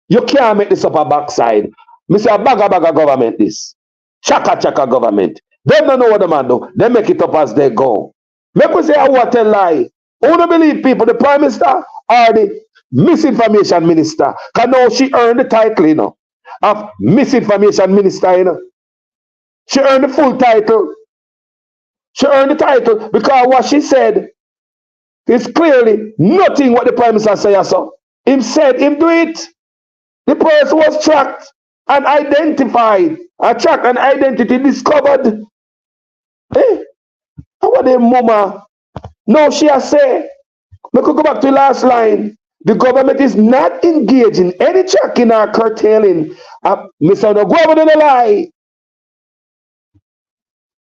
You can't make this up a backside. Me say a baga government this. Chaka government. They don't know what the man do. They make it up as they go. Make we say I want to lie. Who don't believe people, the Prime Minister or the Misinformation Minister? Because now she earned the title, you know, of Misinformation Minister, you know. She earned the full title. She earned the title because what she said is clearly nothing what the Prime Minister said. So him said, him do it. The person was tracked and identified. Tracked and identity discovered. Eh? How are they, mama? No, she has said. We could go back to the last line. The government is not engaged in any tracking or curtailing. Mr. No, go over to the lie.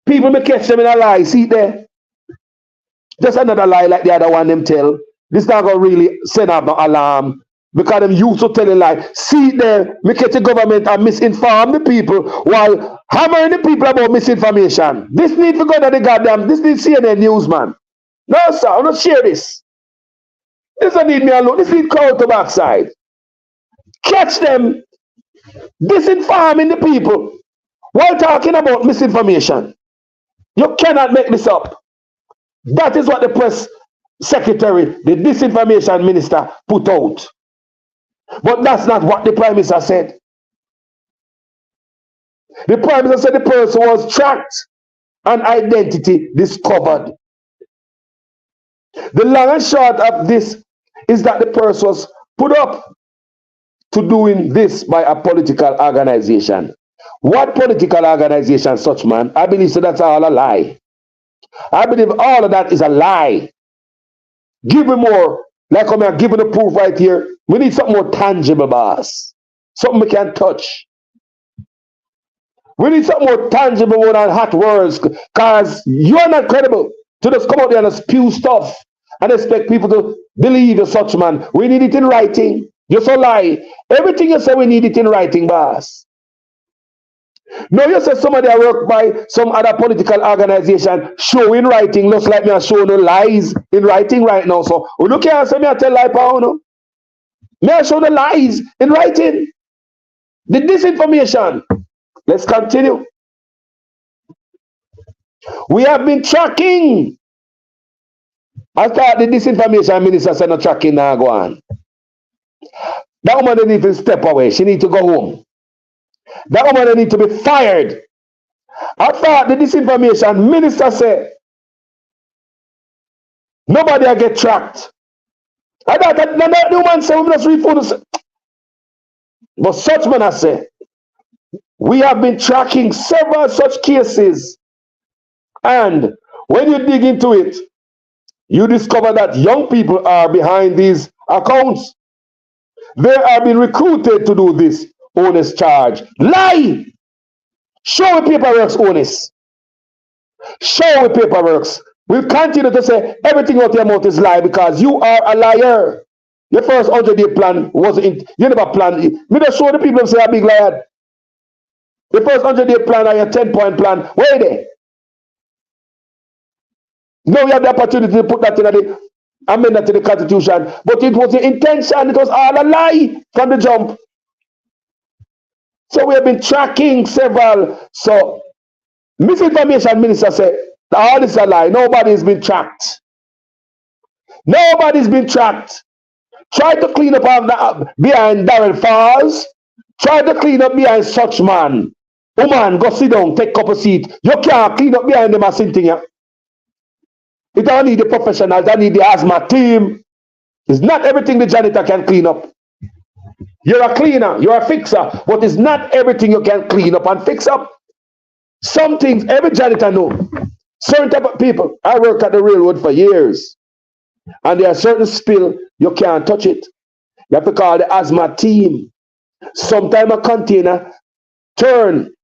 People may catch them in a lie. See there? Just another lie like the other one them tell. This not going to really send up no alarm. Because them used to tell a lie. See there, me catch the government and misinform the people while hammering the people about misinformation. This need to go to the goddamn, this need CNN news, man. No, sir, I'm not share this. This don't need me alone. This need crowd to backside. Catch them disinforming the people while talking about misinformation. You cannot make this up. That is what the press secretary, the disinformation minister, put out. But that's not what the Prime Minister said. The Prime Minister said the person was tracked and identity discovered. The long and short of this is that the person was put up to doing this by a political organization. What political organization, such man? I believe so that's all a lie. I believe all of that is a lie. Give me more. Like I'm giving the proof right here. We need something more tangible, boss. Something we can touch. We need something more tangible more than hot words. Because you're not credible to just come out there and spew stuff and expect people to believe you're such man. We need it in writing. You're so lie. Everything you say, we need it in writing, boss. No, you say somebody I work by some other political organization show in writing, looks like me I show no lies in writing right now. So look here, say me I tell lie power, no? Me I show the lies in writing. The disinformation. Let's continue. We have been tracking. I thought the disinformation minister said no tracking now go on. That woman didn't even step away. She need to go home. That woman need to be fired. I thought the disinformation minister said nobody will get tracked. I thought that the woman said we must read food. But such man I say we have been tracking several such cases, and when you dig into it, you discover that young people are behind these accounts. They are being recruited to do this honest charge. Lie! Show me paperwork's honest. Show me paperwork's. We'll continue to say everything out your mouth is lie because you are a liar. Your first 100-day plan wasn't, you never planned it. Me just show the people say a big liar. The first 100-day plan and your 10-point plan, where are they? Now we have the opportunity to put that in the amend that to the Constitution, but it was the intention, it was all a lie from the jump. So we have been tracking several. So Misinformation Minister said, all this is a lie. Nobody's been tracked. Nobody's been tracked. Try to clean up behind Darren Falls. Try to clean up behind such man. Woman, go sit down, take a cup of seat. You can't clean up behind them and sitting here. It don't need the professionals, I need the asthma team. It's not everything the janitor can clean up. You're a cleaner, you're a fixer, but it's not everything you can clean up and fix up. Some things every janitor know. Certain type of people. I work at the railroad for years. And there are certain spill, you can't touch it. You have to call the asthma team. Sometime a container turn.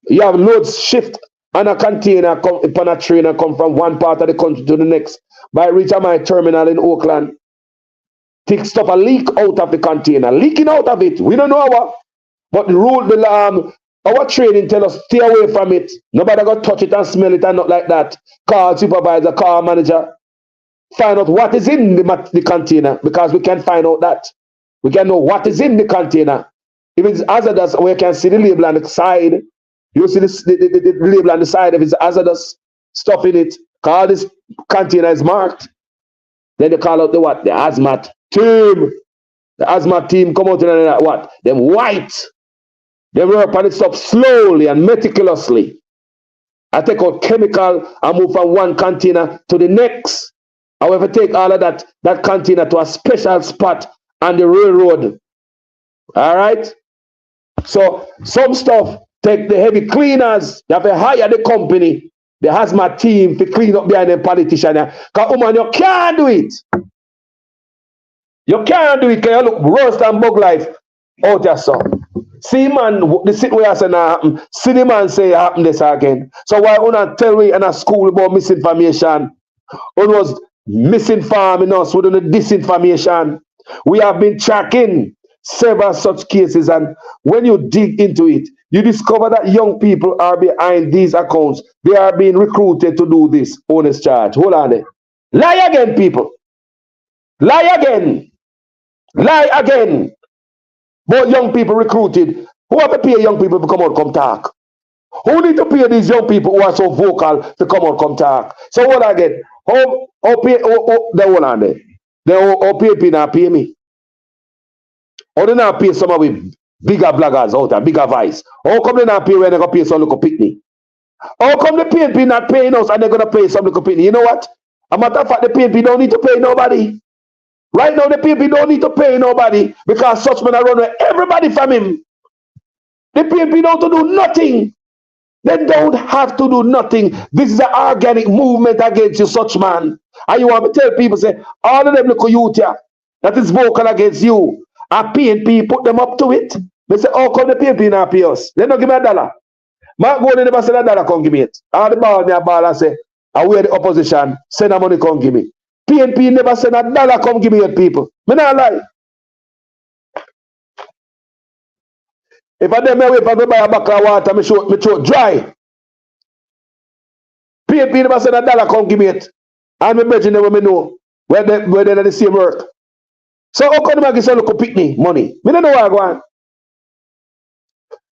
You have loads shift and a container come upon a train and come from one part of the country to the next. By reaching my terminal in Oakland, thick stuff a leak out of the container, leaking out of it. We don't know what, but the rule, our training tell us stay away from it. Nobody got touch it and smell it and not like that. Call supervisor, call manager. Find out what is in the container because we can find out that. We can know what is in the container. If it's hazardous, we can see the label on the side. You see the label on the side if it's hazardous stuff in it. Call this container is marked. Then they call out the what? The hazmat team. The hazmat team come out and what? Them white. They work on it stuff slowly and meticulously. I take out chemical and move from one container to the next. However, take all of that container to a special spot on the railroad. All right? So some stuff, take the heavy cleaners. You have to hire the company, the hazmat team to clean up behind the politician. Because woman, you can't do it. You can't do it because you look worse than bug life out there, son. See man, the situation happen. See the man say happen this again. So why una tell we in a school about misinformation? One was misinforming us with the disinformation. We have been tracking several such cases, and when you dig into it, you discover that young people are behind these accounts. They are being recruited to do this honest charge. Hold on there. Lie again, people. Lie again. Lie again. But young people recruited. Who have to pay young people to come out, come talk? Who need to pay these young people who are so vocal to come out, come talk? So what I get? How pay? They hold on there. They how pay not pay me. Or they not pay some of the bigger bloggers out there, bigger vice. How come they not pay when they go pay some little pitney? How come the PNP not paying us and they're gonna pay some little pitney? You know what? A matter of fact, the PNP don't need to pay nobody. Right now, the PNP don't need to pay nobody because such men are running everybody from him. The PNP don't do nothing. They don't have to do nothing. This is an organic movement against you, such man. And you want to tell people, say, all of them look at you here, that is vocal against you. And PNP put them up to it. They say, oh, come the PNP now pay us. They don't give me $1. Mark Gordon never said $1, come give me it. All the ball, me a ball and say, I wear the opposition, send the money, come give me. PNP never said $1, come give me it, people. Me not lie. If I dem away from me buy a bucket of water, me throat dry. PNP never said $1, come give me it. And me brethren never me know where they the same work. So how come them give some little picnic money? Me don't know where I go on.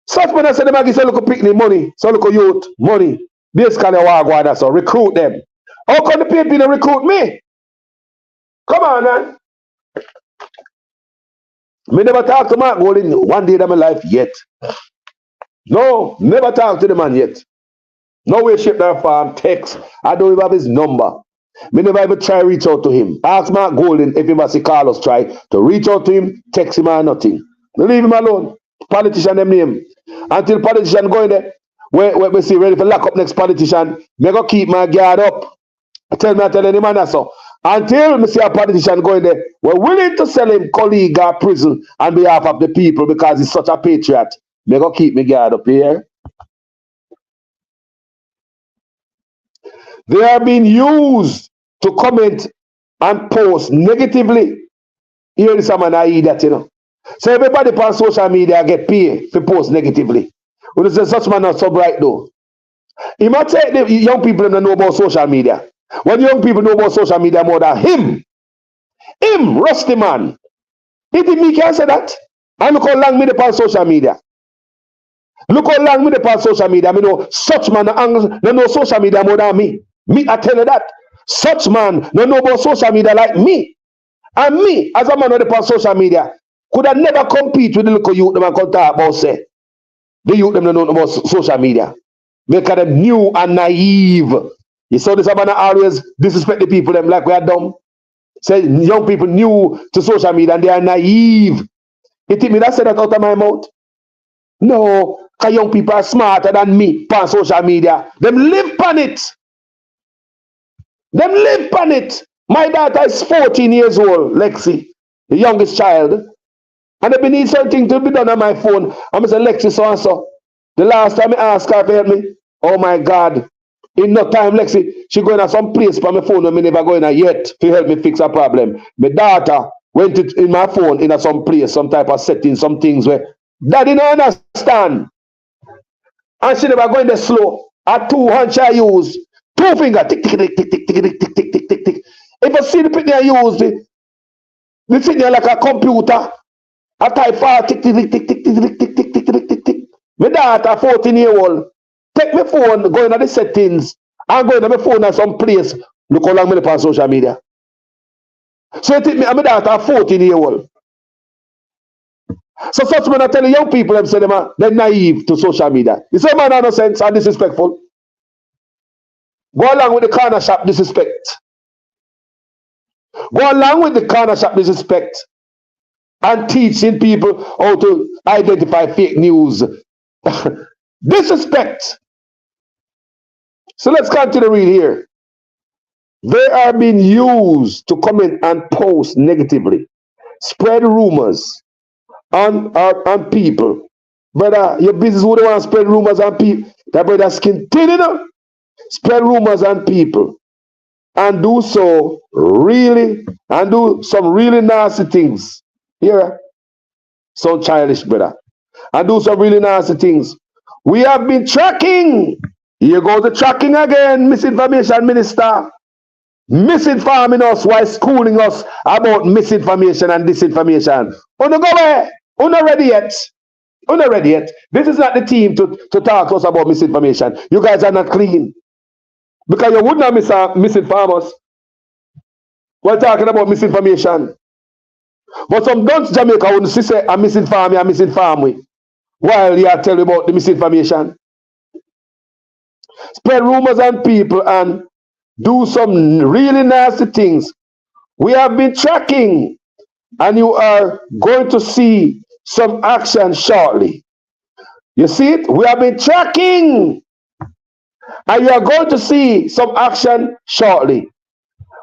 Such men say them give some little picnic money, some little youth money. Basically where I go on, so recruit them. How come the PNP don't recruit me? Come on, man. Me never talk to Mark Golding one day in my life yet. No, never talk to the man yet. No way, shape, or form, text. I don't even have his number. Me never even try to reach out to him. Ask Mark Golding if he must see Carlos try to reach out to him, text him or nothing. Leave him alone. Politician them name. Until politician go in there, we see ready for lock up next politician, me go keep my guard up. I tell any man that so. Until me see a politician going there, we're willing to sell him colleague or prison on behalf of the people because he's such a patriot. They go keep me guard up here. They are being used to comment and post negatively. Here is some man I eat that, you know. So everybody on social media get paid to post negatively. When you say such man not so bright though. He might take the young people that know about social media. When young people know about social media more than him, rusty man. He think me can say that. And look how long me dey on social media. Look how long me dey on social media. Me know such man no know social media more than me. Me, I tell you that. Such man no know about social media like me. And me, as a man on social media, could have never compete with the local youth them and come talk about say. The youth them don't know about social media. Because them new and naive. You saw this man always disrespect the people them like we are dumb. Say young people new to social media and they are naive. You think me that said that out of my mouth? No, because young people are smarter than me on social media. Them live on it. Them live on it. My daughter is 14 years old, Lexi, the youngest child. And if I need something to be done on my phone, I'm going to say, Lexi, so and so. The last time I asked her to help me, oh my God, in no time, Lexi, she going to some place for my phone and me never going to yet to help me fix a problem. My daughter went in my phone in some place, some type of setting, some things where daddy don't understand. And she never going there slow. At 2 hands I use, 2 fingers, tick, tick, tick, tick, tick, tick, tick, tick, tick, tick, tick, tick. If I see the picture I use, the thing like a computer, I type fast, tick, tick, tick, tick, tick, tick, tick, tick, tick, tick, tick, tick, tick. My daughter, 14-year-old, take my phone, go into the settings, and go into my phone at some place. Look how long I'm on social media. So you think me, my daughter, 14-year-old. So such men are telling young people, them say they're naive to social media. You say man, no sense and disrespectful. Go along with the corner shop disrespect. Go along with the corner shop disrespect and teaching people how to identify fake news. Disrespect. So let's continue to read here. They are being used to comment and post negatively, spread rumors on people. Brother, your business wouldn't want to spread rumors on people. That brother's continue spread rumors on people and do so really and do some really nasty things. Here, so childish, brother. And do some really nasty things. We have been tracking. Here goes the tracking again, misinformation minister. Misinforming us while schooling us about misinformation and disinformation. Uno go away. Uno ready yet. Uno ready yet. This is not the team to talk to us about misinformation. You guys are not clean. Because you would not misinform us. We're talking about misinformation. But some dunce Jamaica wouldn't say, I'm misinform me. While you are telling about the misinformation. Spread rumors on people and do some really nasty things. We have been tracking and you are going to see some action shortly. You see it? We have been tracking and you are going to see some action shortly.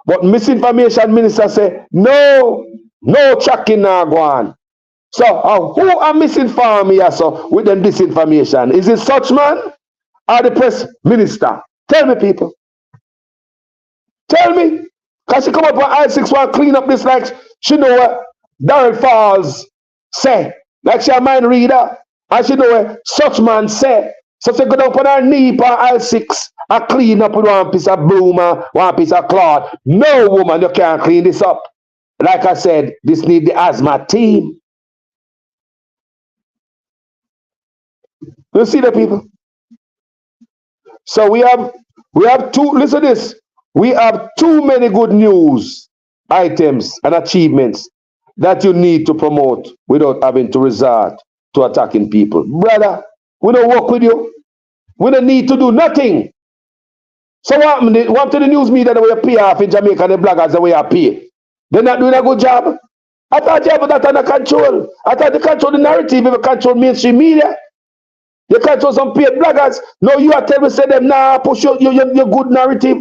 But misinformation minister say, no tracking now go on. So who are misinforming us with them disinformation? Is it such man or the press minister? Tell me, people. Tell me. Because she come up on I-61 clean up this like she know what Darren Falls say. Like she a mind reader. And she know what such man say. So she go down on her knee on I-6 and clean up with one piece of broom and one piece of cloth. No, woman, you can't clean this up. Like I said, this need the asthma team. You see the people? So we have two, listen to this. We have too many good news items and achievements that you need to promote without having to resort to attacking people. Brother, we don't work with you. We don't need to do nothing. So what to the news media that we pay off in Jamaica and the bloggers that we are pay? They're not doing a good job. I thought you have that under control. I thought you control the narrative, you control mainstream media. You control some paid bloggers. No, you are telling me say them now push your good narrative.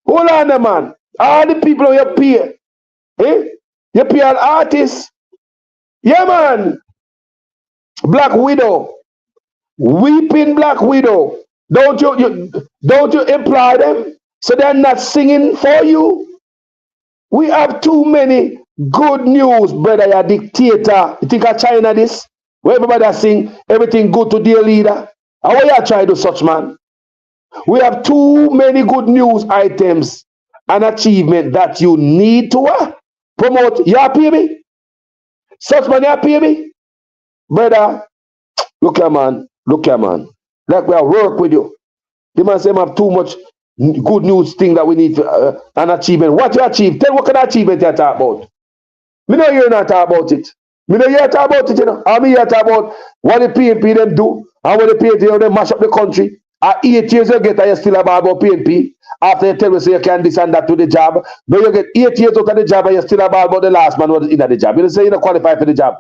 Hold on, man. All the people you pay. Eh? You pay an artist. Yeah, man. Black Widow. Weeping Black Widow. Don't you imply them so they're not singing for you? We have too many good news, brother. You're a dictator. You think of China this? Where everybody sing everything good to their leader. How are you trying to do such, man? We have too many good news items and achievement that you need to promote. You happy me? Such man, you happy me? Brother, look here, man. Look here, man. Like we are work with you. The man say, have too much good news thing that we need an achievement. What you achieve? Tell what kind of achievement you talk about. Me know you're not talk about it. Me know you talk about it, you know. I mean you talk about what the PNP them do and what the PNP them mash up the country. At 8 years you get and you still about PNP. After you tell me say you can this and that to the job. Now you get 8 years out of the job and you still about the last man was in the job. You don't say you don't qualify for the job.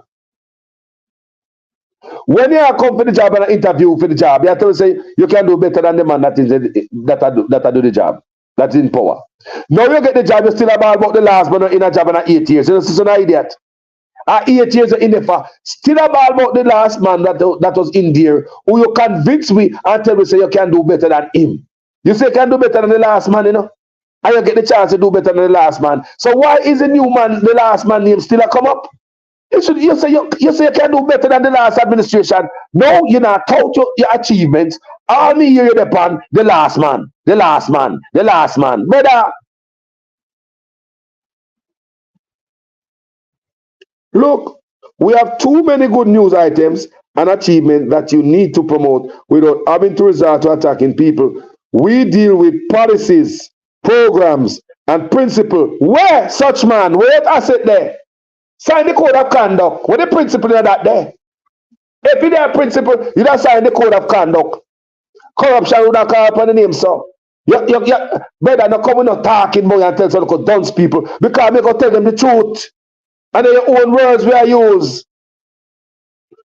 When you come for the job and an interview for the job, you have to say you can do better than the man that do the job, that's in power. Now you get the job, you still about the last man in a job and 8 years. You know, it's an idiot. At 8 years in the far, still about the last man that was in there, who you convince me and tell me say you can do better than him. You say you can do better than the last man, you know, and you get the chance to do better than the last man. So why is the new man, the last man name still a come up? You say you can do better than the last administration. No, you're not tout your achievements. All me hear you upon the last man, the last man, the last man. Brother, look, we have too many good news items and achievements that you need to promote without having to resort to attacking people. We deal with policies, programs, and principles. Where such man? Where asset there? Sign the code of conduct. What the principle of that there? If you have principle, you don't sign the code of conduct. Corruption would not call upon the name, so. Brother, not coming not talking more and tell some of dunce people because we go tell them the truth. And then your own words we are use.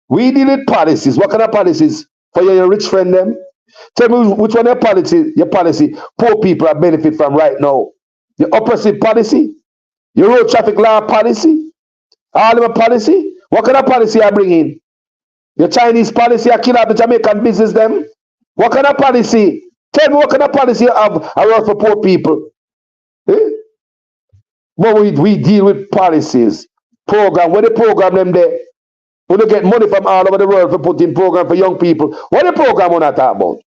We deal with policies. What kind of policies? For your rich friend them? Tell me which one your policy poor people are benefit from right now. Your oppressive policy? Your road traffic law policy? All of a policy? What kind of policy I bring in? Your Chinese policy I kill out the Jamaican business them? What kind of policy? Tell me what kind of policy you have I work for poor people. Eh? But we deal with policies, program. What the program them there? We don't get money from all over the world for putting program for young people. What the program want to talk about?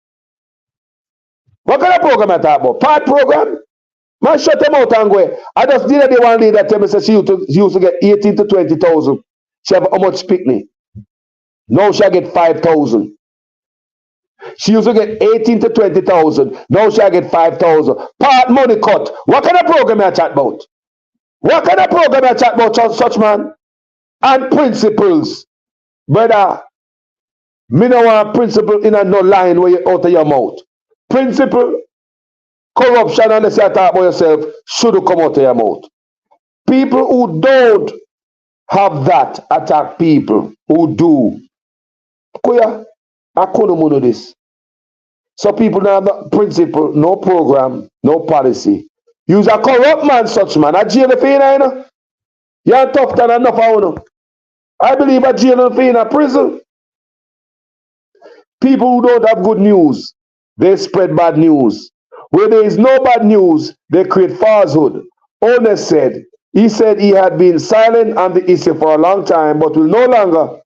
What kind of program I talk about? Part program? Man, shut them out and go. I just did the one lady that tell me that she used to get 18 to 20,000. She have how much picnic? Now she get 5,000. She used to get 18 to 20,000. Now she get 5,000. Part money cut. What kind of program I chat about? What kind of program I chat about, such man? And principles. Brother, me no want principle in a no line where you out of your mouth. Principle. Corruption, unless you talk about yourself, should come out of your mouth. People who don't have that attack people who do. Kuya, I couldn't know this. So people now have no principle, no program, no policy. Use a corrupt man, such man. A jail for you know. You're tough than enough of you. I believe a jail for you in a prison. People who don't have good news, they spread bad news. Where there is no bad news, they create falsehood. Honest said, he said he had been silent on the issue for a long time, but will no longer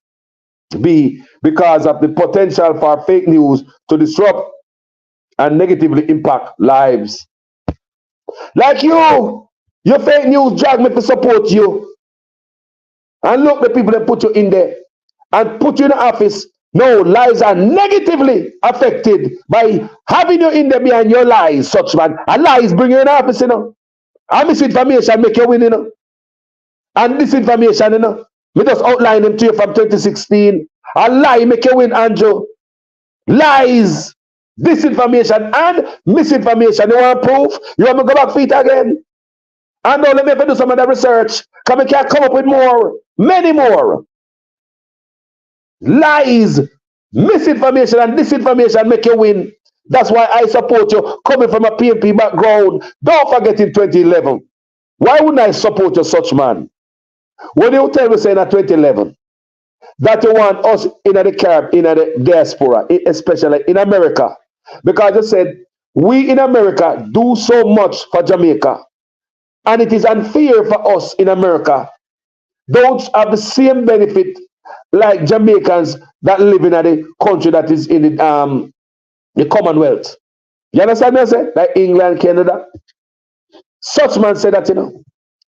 be because of the potential for fake news to disrupt and negatively impact lives. Like you, your fake news drag me to support you. And look, the people that put you in there and put you in the office. No, lives are negatively affected by having you in there behind your lies, such man. And lies bring you in office, you know. And misinformation make you win, you know. And disinformation, you know. We just outline them to you from 2016. A lie make you win, Andrew. Lies, disinformation, and misinformation. You want proof? You want me to go back feet again? And now let me do some of the research. Because we can come up with more, many more. Lies, misinformation, and disinformation make you win. That's why I support you coming from a PNP background. Don't forget in 2011. Why wouldn't I support you, such man? When you tell me saying at 2011 that you want us in the Caribbean, in the diaspora, especially in America, because you said we in America do so much for Jamaica, and it is unfair for us in America don't have the same benefit like Jamaicans that live in the country that is in the Commonwealth. You understand what I say? Like England, Canada. Such man said that, you know.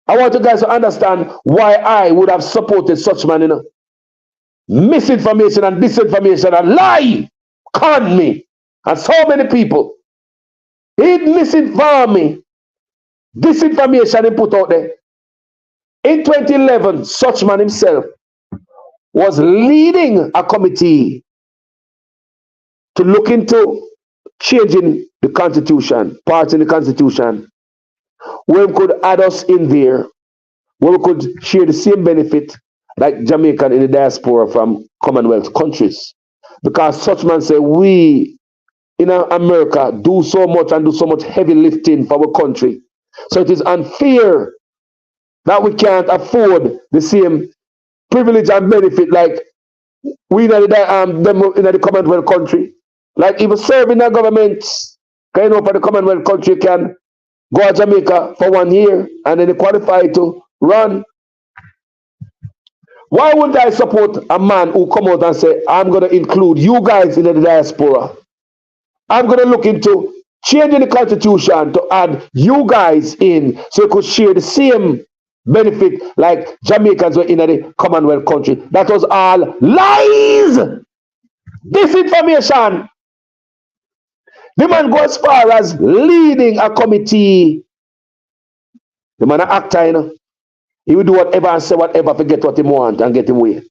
I want you guys to understand why I would have supported such man, you know. Misinformation and disinformation and lie, con me, and so many people. He misinformed me. Disinformation he put out there. In 2011, such man himself was leading a committee to look into changing the constitution, parts in the constitution, where we could add us in there, where we could share the same benefit like Jamaican in the diaspora from Commonwealth countries. Because such man say we in America do so much and do so much heavy lifting for our country. So it is unfair that we can't afford the same privilege and benefit like we in the Commonwealth country. Like even serving the government, kind of for the Commonwealth country can go to Jamaica for 1 year and then they qualify to run. Why wouldn't I support a man who come out and say, I'm going to include you guys in the diaspora? I'm going to look into changing the constitution to add you guys in so you could share the same benefit like Jamaicans were in the Commonwealth country. That was all lies. Disinformation. The man goes as far as leading a committee. The man an actor, you know. He will do whatever and say whatever to get what he want and get him way.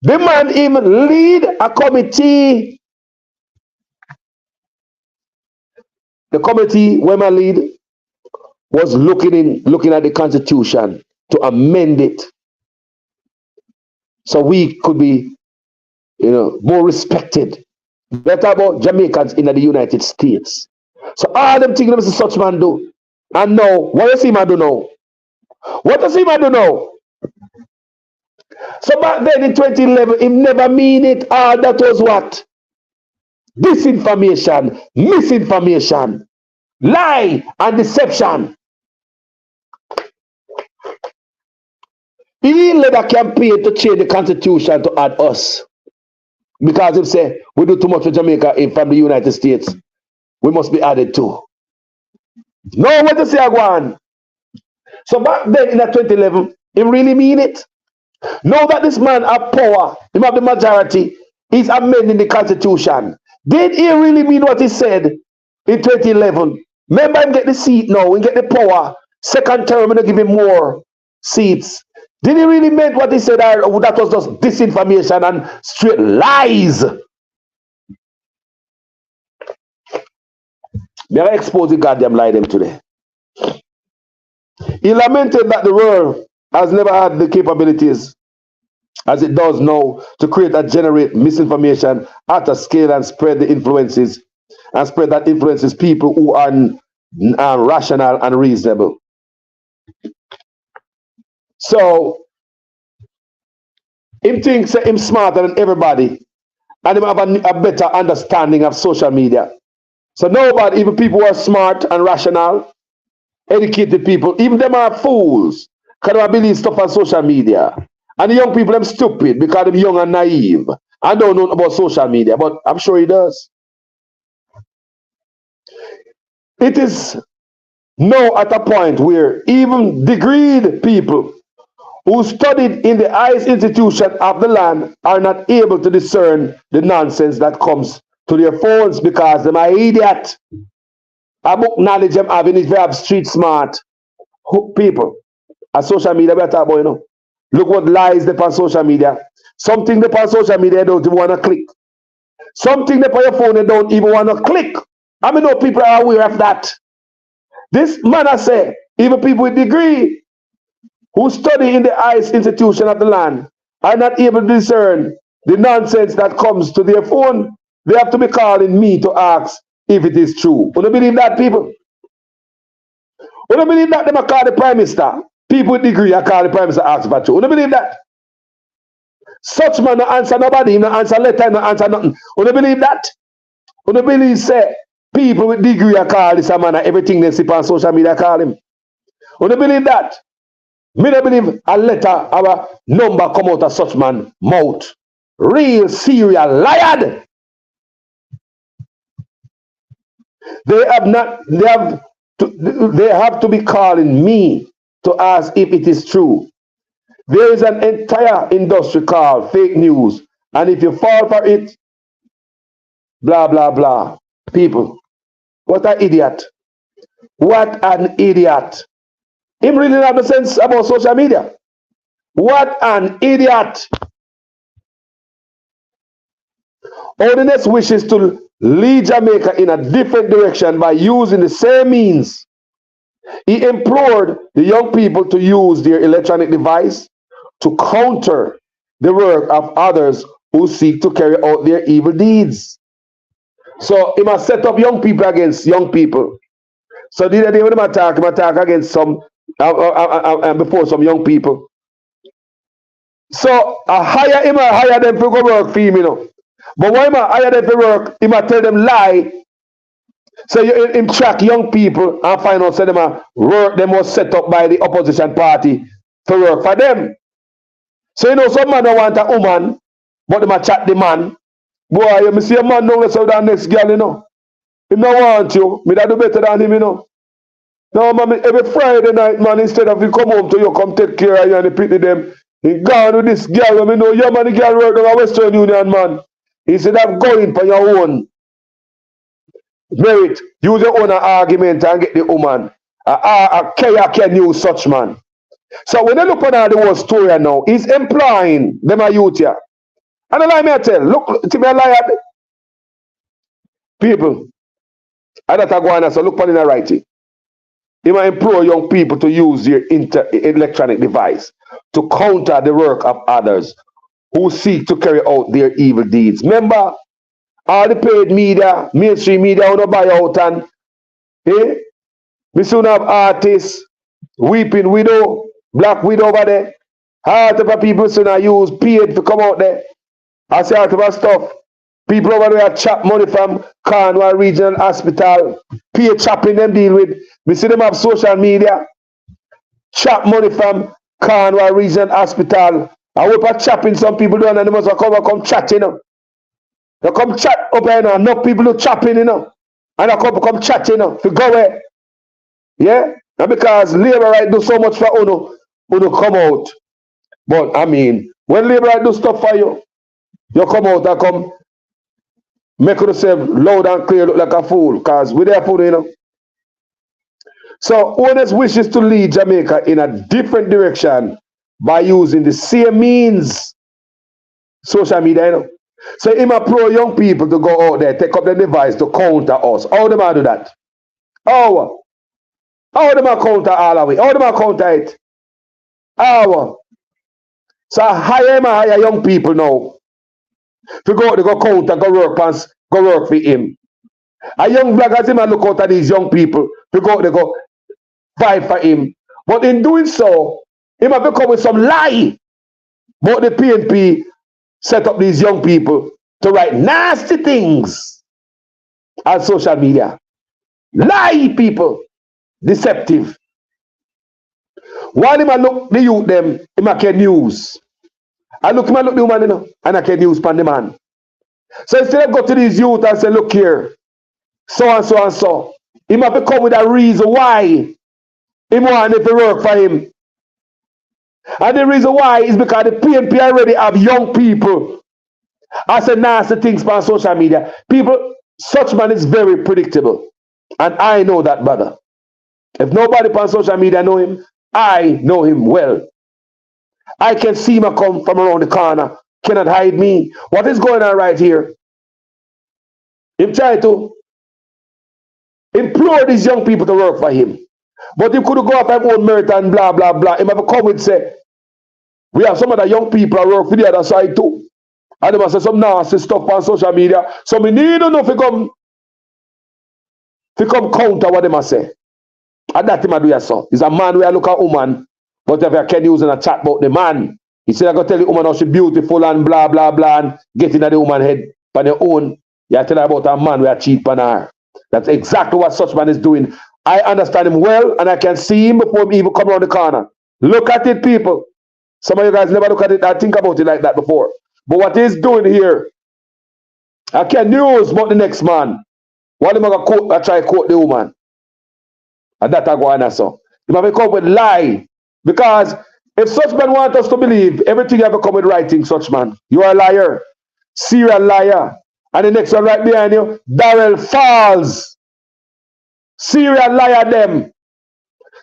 The man even lead a committee. The committee when I lead was looking at the constitution to amend it so we could be, you know, more respected. Better about Jamaicans in the United States. So all them things that such man do. And now, what does he man do now? What does he man do now? So back then in 2011, he never mean it. All that was what? Disinformation, misinformation, lie and deception. He led a campaign to change the constitution to add us. Because he say, we do too much for Jamaica from the United States. We must be added to. No, what to say, Agwan? So back then in that 2011, he really mean it. Know that this man have power, he have the majority, he's amending the constitution. Did he really mean what he said in 2011? Remember him get the seat now, he get the power. Second term, we're going to give him more seats. Did he really mean what he said, or that was just disinformation and straight lies? May I expose the goddamn lie them today? He lamented that the world has never had the capabilities as it does now to create and generate misinformation at a scale and spread the influences and spread that influences people who are rational and reasonable. So him thinks him smarter than everybody and him have a better understanding of social media. So nobody, even people who are smart and rational, educated people, even them are fools, because they believe stuff on social media. And the young people, them stupid because they're young and naive. I don't know about social media, but I'm sure he does. It is now at a point where even degreed people who studied in the highest institution of the land are not able to discern the nonsense that comes to their phones because they're an idiot. A book knowledge them having is very street smart people. And social media, better about, you know. Look what lies they on social media. Something they on social media they don't even want to click. Something they on your phone they don't even want to click. I mean, no people are aware of that. This man I say, even people with degree who study in the highest institution of the land are not able to discern the nonsense that comes to their phone. They have to be calling me to ask, if it is true. You don't believe that, people? You don't believe that them a call the Prime Minister? People with degree are call the Prime Minister ask for true. You don't believe that? Such man no answer nobody, no answer letter, no answer nothing. You don't believe that? You don't believe say people with degree are call this a man and everything they see on social media call him. You don't believe that? Me don't believe a letter or a number come out of such man mouth. Real serial liar. They have to be calling me to ask if it is true. There is an entire industry called fake news, and if you fall for it, blah blah blah. People, what an idiot! What an idiot! Him really have no sense about social media. What an idiot! Holiness wishes to lead Jamaica in a different direction by using the same means. He implored the young people to use their electronic device to counter the work of others who seek to carry out their evil deeds. So he must set up young people against young people. So the other day when he attack against some before some young people. So I hire them to go work for him, you know. But when I hire them to work, he might tell them lie. So you track young people and find out say them work them was set up by the opposition party to work for them. So you know some man don't want a woman, but they might chat the man. Boy, you see a man down there that next girl, you know. He don't want you. Me that do better than him, you know. No, man, every Friday night, man, instead of you come home to you, come take care of you and pity them. He gone with this girl, you know, your man, the girl work on a Western Union, man. Instead of going for your own merit, use your own argument and get the woman. Can use such man. So when they look at the whole story now, he's implying them are youth here. And the lie me I tell, look, to me a lie. People, I don't go on, so look for the writing. He might implore young people to use their electronic device to counter the work of others who seek to carry out their evil deeds. Remember, all the paid media, mainstream media, want to buy out and we soon have artists, weeping widow, black widow over there. Heart of people soon are used, paid to come out there. I say heart of stuff. People over there chop money from Cornwall Regional Hospital, pay chopping them deal with. We see them have social media, chop money from Cornwall Regional Hospital. I hope I'm chopping some people down and they must come chatting. You know. They come chat up here, you know. Enough people do chopping, you know. And I come chatting, you know, to go away. Yeah? And because labor right do so much for Uno come out. But I mean, when labor right do stuff for you, you come out and come make yourself loud and clear, look like a fool, because we're there for you know. So Honest wishes to lead Jamaica in a different direction by using the same means, social media, you know. So him pro young people to go out there, take up the device to counter us. How them do that? How them counter all of it? How them counter it? How? So hire young people now to go counter, go work for him. A young black as him and look out at these young people to go fight for him. But in doing so, he might become with some lie. But the PNP set up these young people to write nasty things on social media. Lie people. Deceptive. While him look the youth them, him can news. I look the woman, you know, and I can news pan the man. So instead of go to these youth and say, look here, so and so and so, he might become with a reason why he want to work for him. And the reason why is because the PNP already have young people. I say nasty things on social media. People, such man is very predictable. And I know that, brother. If nobody on social media know him, I know him well. I can see him come from around the corner. Cannot hide me. What is going on right here? Him try to implore these young people to work for him. But he could go off his own merit and blah, blah, blah. He might come and say, we have some of the young people that work for the other side too. And they must say some nasty stuff on social media. So we need enough to come to come counter what them a say. And that him a do ya so. He's a man where I look at woman, but if I can use in a chat about the man, he said I go tell the woman how she beautiful and blah blah blah and get in the woman head on your own. You tell her about a man where cheat on her. That's exactly what such man is doing. I understand him well and I can see him before he even come around the corner. Look at it, people. Some of you guys never look at it and think about it like that before. But what he's doing here, I can use about the next man. What am I going to try to quote the woman? And that I go on so. You might come with lie. Because if such man want us to believe everything you ever come with writing, such man, you are a liar. Serial liar. And the next one right behind you, Darrell Falls. Serial liar them.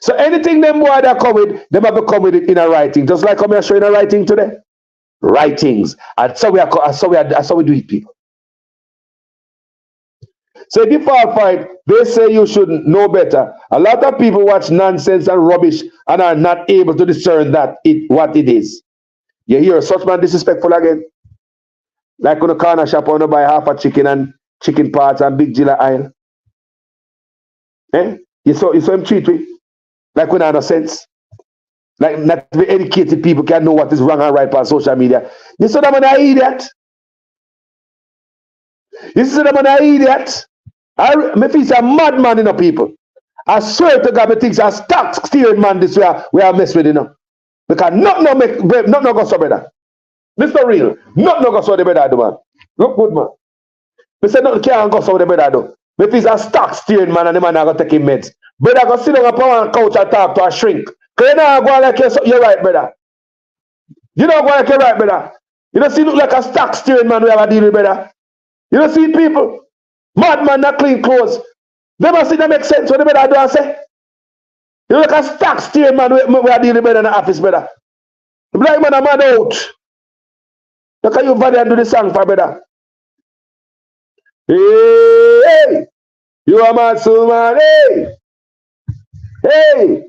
So anything them boy that come with, them have to come with it in a writing. Just like I'm showing a writing today. Writings. And so we do it, people. So if you fall for it, they say you should know better. A lot of people watch nonsense and rubbish and are not able to discern what it is. You hear such man disrespectful again? Like on a corner shop, I want to buy half a chicken and chicken parts and big jilla aisle. Eh? You saw him treat me? Like when I have no sense. Like not very educated people can know what is wrong and right on social media. You saw them an idiot. You see them an idiot. Me feel a madman in the people. I swear to God, me think a stock steering man this way we are mess with you know. Because nothing go so better. This is real. Nothing go so the better do man. Look good man. Me say nothing can't go so the better do. Me feel a stock steering man and the man not go take him meds. Brother go sit down upon one couch and talk to a shrink. Cause you know go like you're right, brother. You know go like you're right, brother. You don't see look like a stock steering man we have a deal with, brother. You don't see people. Madman that clean clothes. They must see that make sense what the brother do and say. You look like a stock steering man we are dealing with in the office, brother. The black man a mad out. Look how you value and do the song for brother. Hey, you are mad so mad, hey. Hey,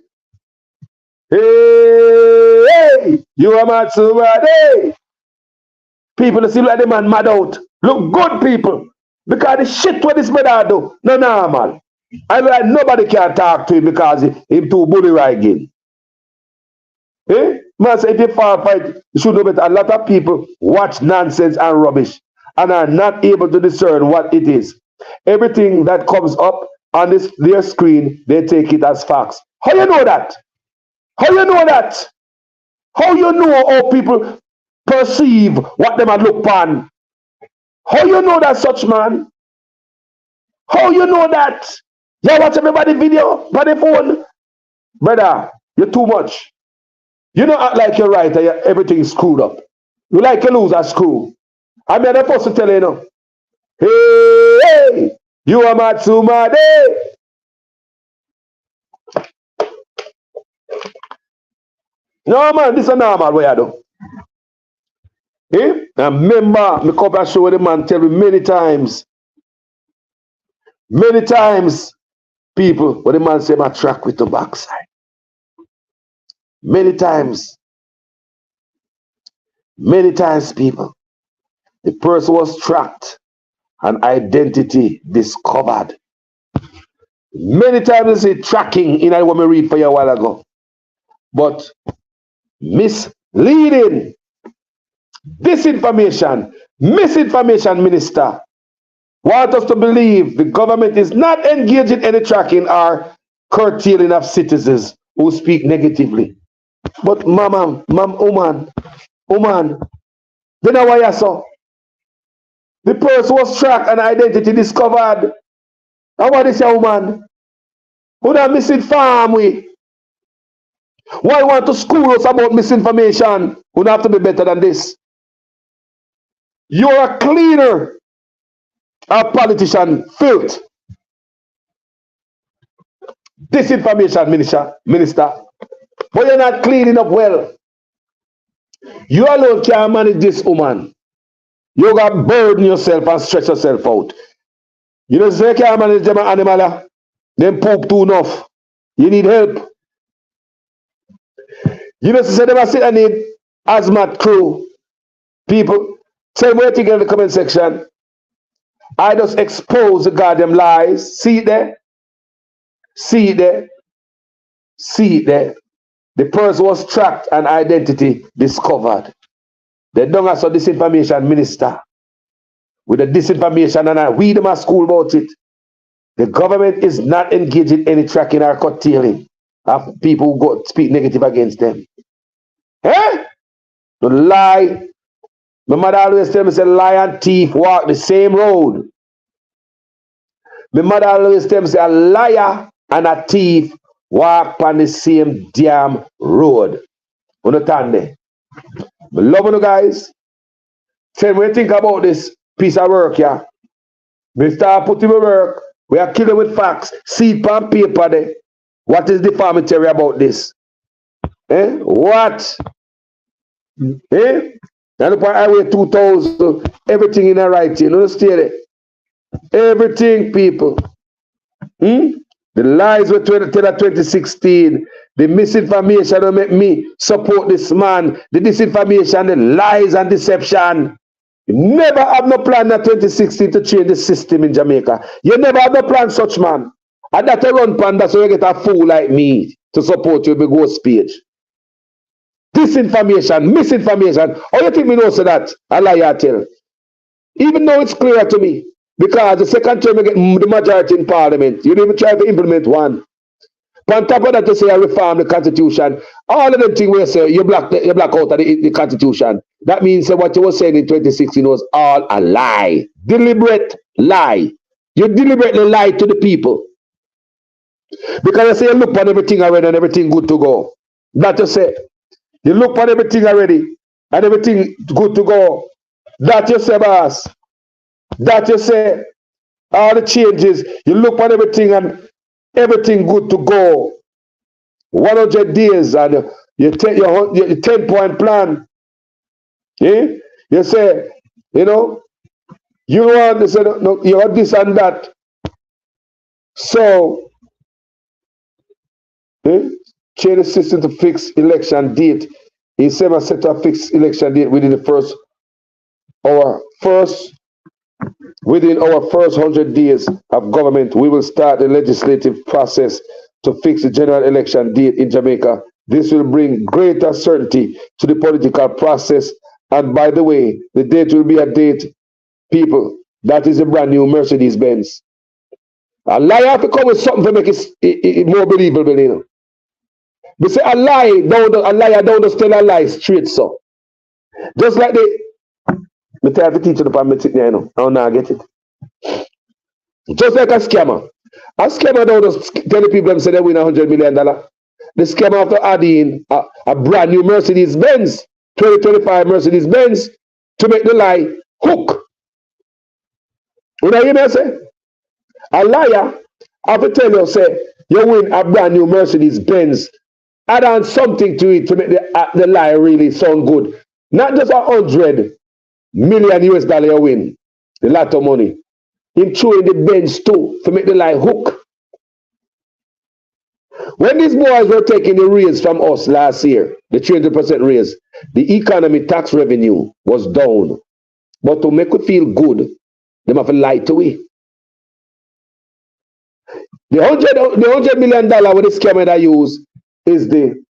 hey, you are mad so mad, hey. People see like the man mad out. Look good people. Because the shit what this brother do, no normal. I like nobody can talk to him because him too bully right again. Eh? Man say if you fall fight, you should know better. A lot of people watch nonsense and rubbish and are not able to discern what it is. Everything that comes up on their screen, they take it as facts. How you know that? How you know that? How you know how people perceive what them look upon? How you know that such man? How you know that? You watch everybody video by the phone? Brother, you're too much. You don't act like you're right and everything is screwed up. You like you lose a screw. I'm not supposed to tell you, no. Hey, you are mad too mad, hey. No man, this is a normal way I do. Eh? And remember, me come and show the man tell me many times, people, what the man say, my track with the backside. Many times, people, the person was tracked and identity discovered. Many times they say tracking in what we read for you a while ago. But misleading, disinformation, misinformation minister want us to believe the government is not engaged in any tracking or curtailing of citizens who speak negatively. But woman, then why you saw? The person was tracked and identity discovered. And what is your woman? Who that misinform we? Why you want to school us about misinformation? We don't have to be better than this. You're a cleaner of politician filth. Disinformation minister. But you're not cleaning up well. You alone can't manage this woman. You got to burden yourself and stretch yourself out. You know, say you can't manage them animal. Them poop too enough. You need help. You know, say they sit and need hazmat crew. People, tell me what you get in the comment section. I just expose the goddamn lies. See it there? See it there. See it there. The person was tracked and identity discovered. They don't have some disinformation minister with the disinformation and we them at school about it. The government is not engaged in any tracking or curtailing of people who go speak negative against them. Eh? The lie. My mother always tell me, say, lie and thief walk the same road. My mother always tell me, say, a liar and a thief walk on the same damn road. Understand me? I love you guys. Tell me what you think about this piece of work here. We start putting the work. We are killing with facts. Seed pan paper there. What is the Parliamentary about this? Eh? What? Eh? And upon Highway 2000, everything in the writing. Understand it? Everything, people. The lies were told in 2016. The misinformation will make me support this man. The disinformation, the lies and deception. You never have no plan in 2016 to change the system in Jamaica. You never have no plan, such man. And that a run pan, that's why you get a fool like me to support you with the ghost page. Disinformation, misinformation. How you think me know so that? I lie I tell. Even though it's clear to me, because the second term you get the majority in Parliament, you don't even try to implement one. On top of that, to say I reform the Constitution, all of them things where say you black out of the Constitution. That means what you were saying in 2016 was all a lie. Deliberate lie. You deliberately lie to the people. Because I say you look on everything already and everything good to go. That you say. You look on everything already and everything good to go. That you say, boss. That you say. All the changes. You look on everything and everything good to go. 100 days and you take your 10-point plan. Eh? You say, you know, you want to say, no, you want this and that. So, change the system to fix election date. He said, I set a fixed election date within our first 100 days of government. We will start the legislative process to fix the general election date in Jamaica. This will bring greater certainty to the political process. And by the way, the date will be a date, people, that is a brand new Mercedes-Benz. A lie have to come with something to make it more believable, you know. They say a liar don't just tell a lie straight, so. Just like me tell the teacher the Parliamentary, you know, I don't know, I get it. Just like a scammer. A scammer don't just tell the people them say they win $100 million. The scammer have to add in a brand new Mercedes-Benz, 2025 Mercedes-Benz, to make the lie hook. You know what I say? A liar have to tell you, say, you win a brand new Mercedes-Benz. Add on something to it to make the lie really sound good. Not just $100 million you win, a lot of money. Him throwing the Benz too to make the lie hook. When these boys were taking the raise from us last year, the 300% raise, the economy tax revenue was down. But to make it feel good, they have to lie to we. The $100 million with the scammer that I use is the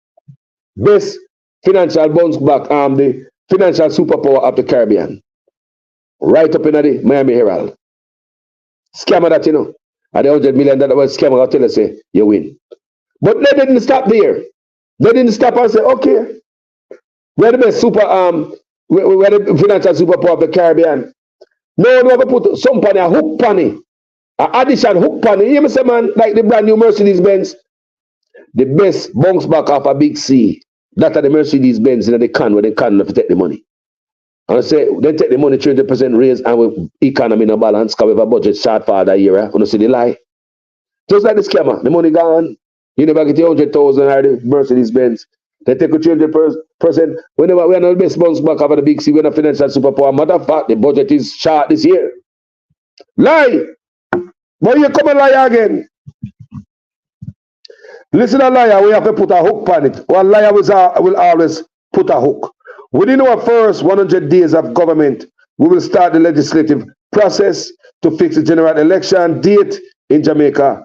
best financial bounce back, the financial superpower of the Caribbean. Right up in the Miami Herald. Scammer that, you know. And the $100 million was scammer, I'll tell you, say, you win. But they didn't stop there. They didn't stop and say, okay, we're the best we're the financial superpower of the Caribbean. No, we have to put some penny, a hook penny, an addition hook penny. You say, man, like the brand new Mercedes-Benz, the best bounce back off a big C. That are the Mercedes-Benz in the can where they can't take the money. And I say, they take the money 20% raise and with economy in a balance because we have a budget short for that year. And I see the lie. Just like the scammer, the money gone. You never get 100,000 out of the Mercedes-Benz. They take a 20%. Whenever we are not the best bounce back over the big C, we're not financial superpower. Matter of fact, the budget is short this year. Lie! But you come and lie again. Listen, a liar, we have to put a hook on it. Well, liar will always put a hook. Within our first 100 days of government, we will start the legislative process to fix the general election date in Jamaica.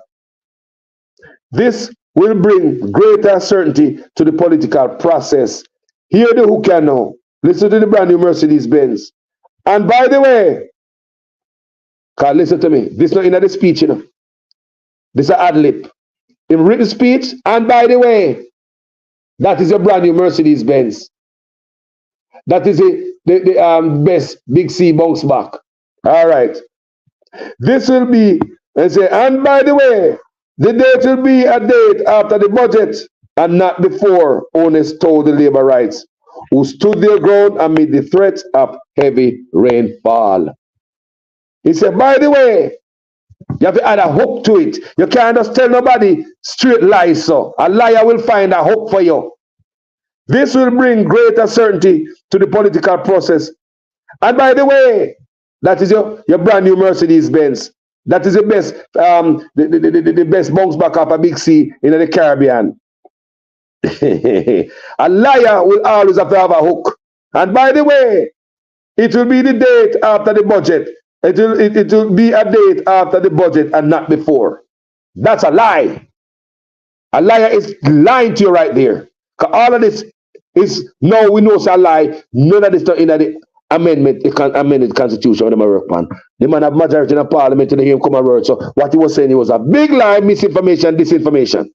This will bring greater certainty to the political process. Hear the who can know. Listen to the brand new Mercedes Benz. And by the way, Carl, listen to me. This is not in the speech, you know. This is an ad lib. In written speech, and by the way, that is a brand new Mercedes Benz. That is the best Big C bounce back. All right. This will be, and by the way, the date will be a date after the budget and not before, owners told the labor rights, who stood their ground amid the threat of heavy rainfall. He said, by the way, you have to add a hook to it. You can't just tell nobody straight lies. So a liar will find a hook for you. This will bring greater certainty to the political process. And by the way, that is your brand new Mercedes Benz. That is the best, the best bounce back of a Big C in the Caribbean. A liar will always have to have a hook. And by the way, it will be the date after the budget. It will be a date after the budget and not before. That's a lie. A liar is lying to you right there. Because all of this is, no, we know it's a lie. None of this is in the amended constitution of the work plan. The man have majority in the parliament to hear him come and word. So what he was saying, it was a big lie, misinformation, disinformation.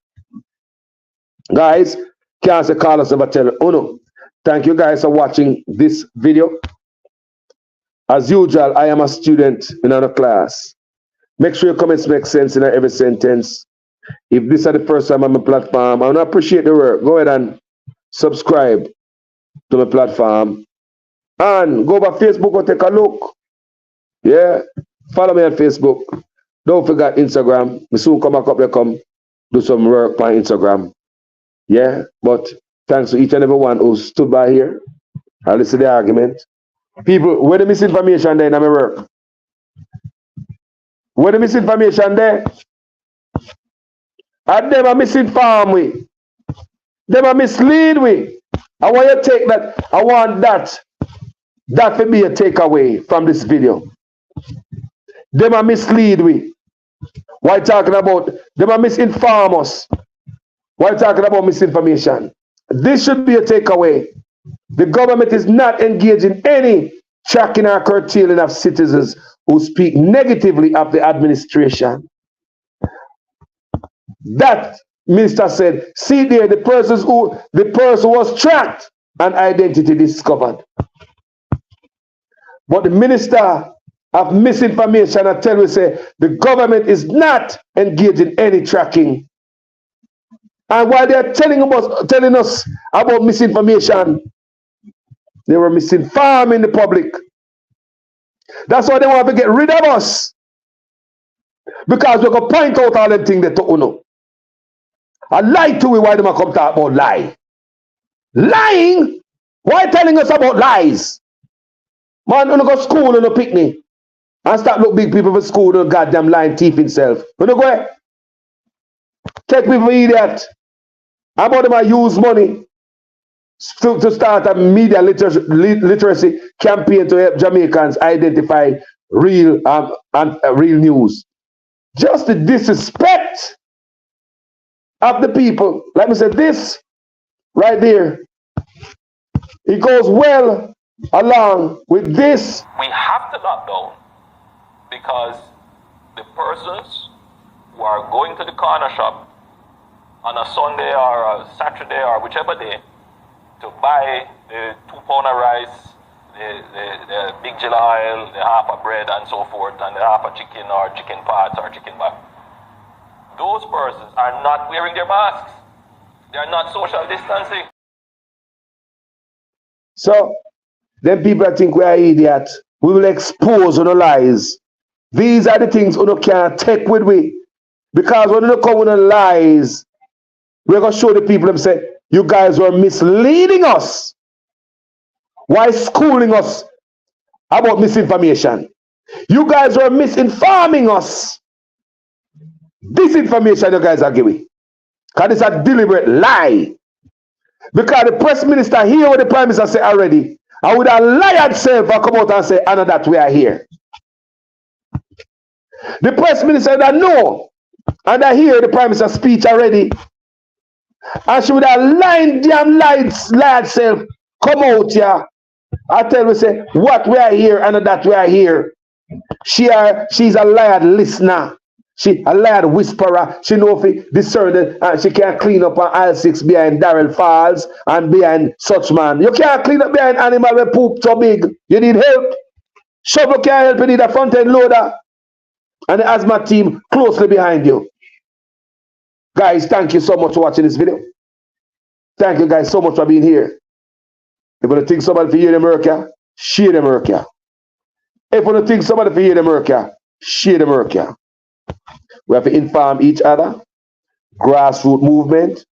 Guys, can't say call us never tell. Oh no. Thank you guys for watching this video. As usual, I am a student in another class. Make sure your comments make sense in every sentence. If this is the first time on my platform, I want to appreciate the work. Go ahead and subscribe to my platform. And go over Facebook and take a look. Yeah. Follow me on Facebook. Don't forget Instagram. We soon come back up there, come do some work on Instagram. Yeah. But thanks to each and every one who stood by here. I listen to the argument. People, where the misinformation there in my work? Where the misinformation there? And them are misinform we. Them are mislead we. I want you to take that. I want that. That will be a takeaway from this video. Them are mislead we. Why talking about? Them are misinform us. Why talking about misinformation? This should be a takeaway. The government is not engaged in any tracking or curtailing of citizens who speak negatively of the administration. That minister said, see there, the person was tracked and identity discovered. But the minister of misinformation, I tell you, say the government is not engaged in any tracking. And while they are telling us about misinformation, they were misinforming the public. That's why they want to get rid of us. Because we're going to point out all them things they don't know. I lie to you, why they come talk about lie? Lying? Why telling us about lies? Man, when you go to school and you picnic and start look big people for school and goddamn lying thief himself. When you go take people for idiot. How about them I use money to start a media literacy campaign to help Jamaicans identify real real news. Just the disrespect of the people. Like I said, this right there, it goes well along with this.
We have to lock down because the persons who are going to the corner shop on a Sunday or a Saturday or whichever day to buy the 2 pound of rice, the big jar of oil, the half of bread and so forth, and the half of chicken or chicken parts or chicken back. Those persons are not wearing their masks. They are not social distancing.
So, then people think we are idiots. We will expose on the lies. These are the things you can't take with we. Because when you come with the lies, we're going to show the people and say, you guys were misleading us. Why schooling us about misinformation? You guys were misinforming us. Disinformation you guys are giving. Because it's a deliberate lie. Because the press minister here what the prime minister said already, I would have lied self and come out and say, I know that we are here. The press minister that no, And I hear the Prime Minister's speech already. And she would have lined damn lad self. Come out here. I tell you, say, what we are here and that we are here. She's a liar listener. She a liar whisperer. She know if he discern it, and she can't clean up on aisle 6 behind Darrell Falls and behind such man. You can't clean up behind animal with poop so big. You need help. Shovel can't help. You need a front end loader. And the asthma team closely behind you. Guys, thank you so much for watching this video. Thank you guys so much for being here. If you think somebody for hear them America, share them America. If you think somebody for hear them America, share them America. We have to inform each other. Grassroots movement,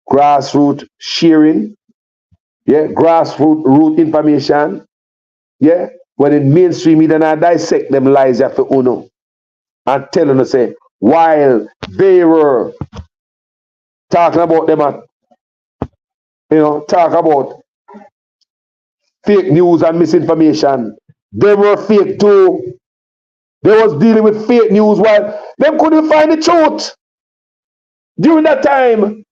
grassroots sharing, yeah, grassroots information, yeah. When in mainstream media now dissect them lies after uno and tell them to say while they were talking about them at, talk about fake news and misinformation, they were fake too. They was dealing with fake news while them couldn't find the truth during that time.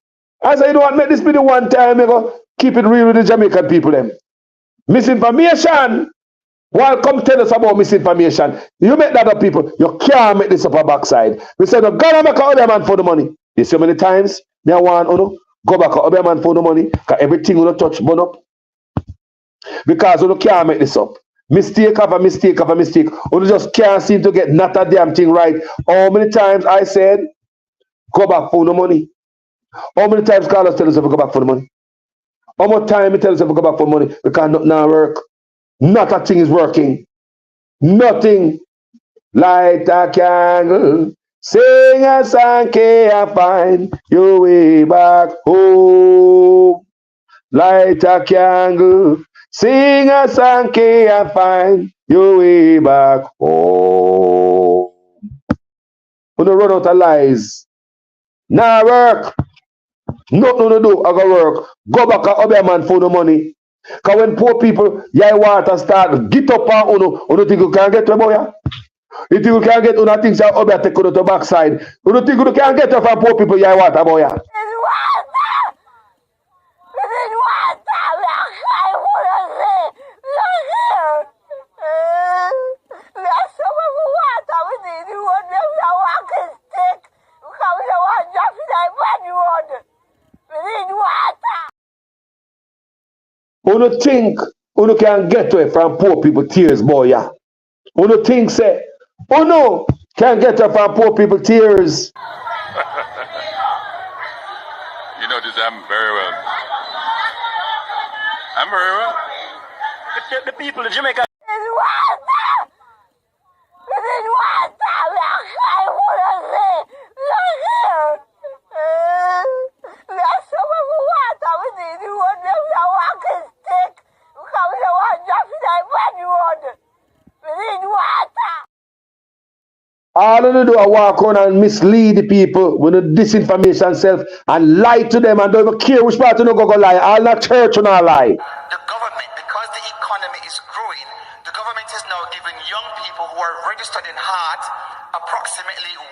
As I don't make this video one time, I go keep it real with the Jamaican people them. Misinformation. While come tell us about misinformation. You make that up, people. You can't make this up a backside. We said, no, go back out there man for the money. You see how many times me want go back out there man for the money. Because everything you touch burn up. Because you can't make this up. Mistake after mistake after mistake. You just can't seem to get not a damn thing right. How many times I said, go back for the money? How many times Carlos tell us to go back for the money? How much time he tells us to go back for money? Because nothing now work. Not a thing is working. Nothing. Light a candle. Sing a song, can't find your way back home. Light a candle. Sing a song, can't find your way back home. When you run out of lies, now work. Nothing to do, I go work. Go back to other man for the money. Because when poor people, yai water start, get up and you think you can get to boy? You think you can get to things that other take to the backside? You think you can get up from poor people, yai water boy? You think you can get to it from poor people tears, boy, yeah? You think say, oh no, can get to it from poor people tears.
You know this I'm very well. I'm very well. The people of Jamaica.
All you do is walk on and mislead the people with the disinformation self and lie to them and don't even care which part you go lie. All that church will not lie.
The government, because the economy is growing, the government is now giving young people who are registered in heart approximately $150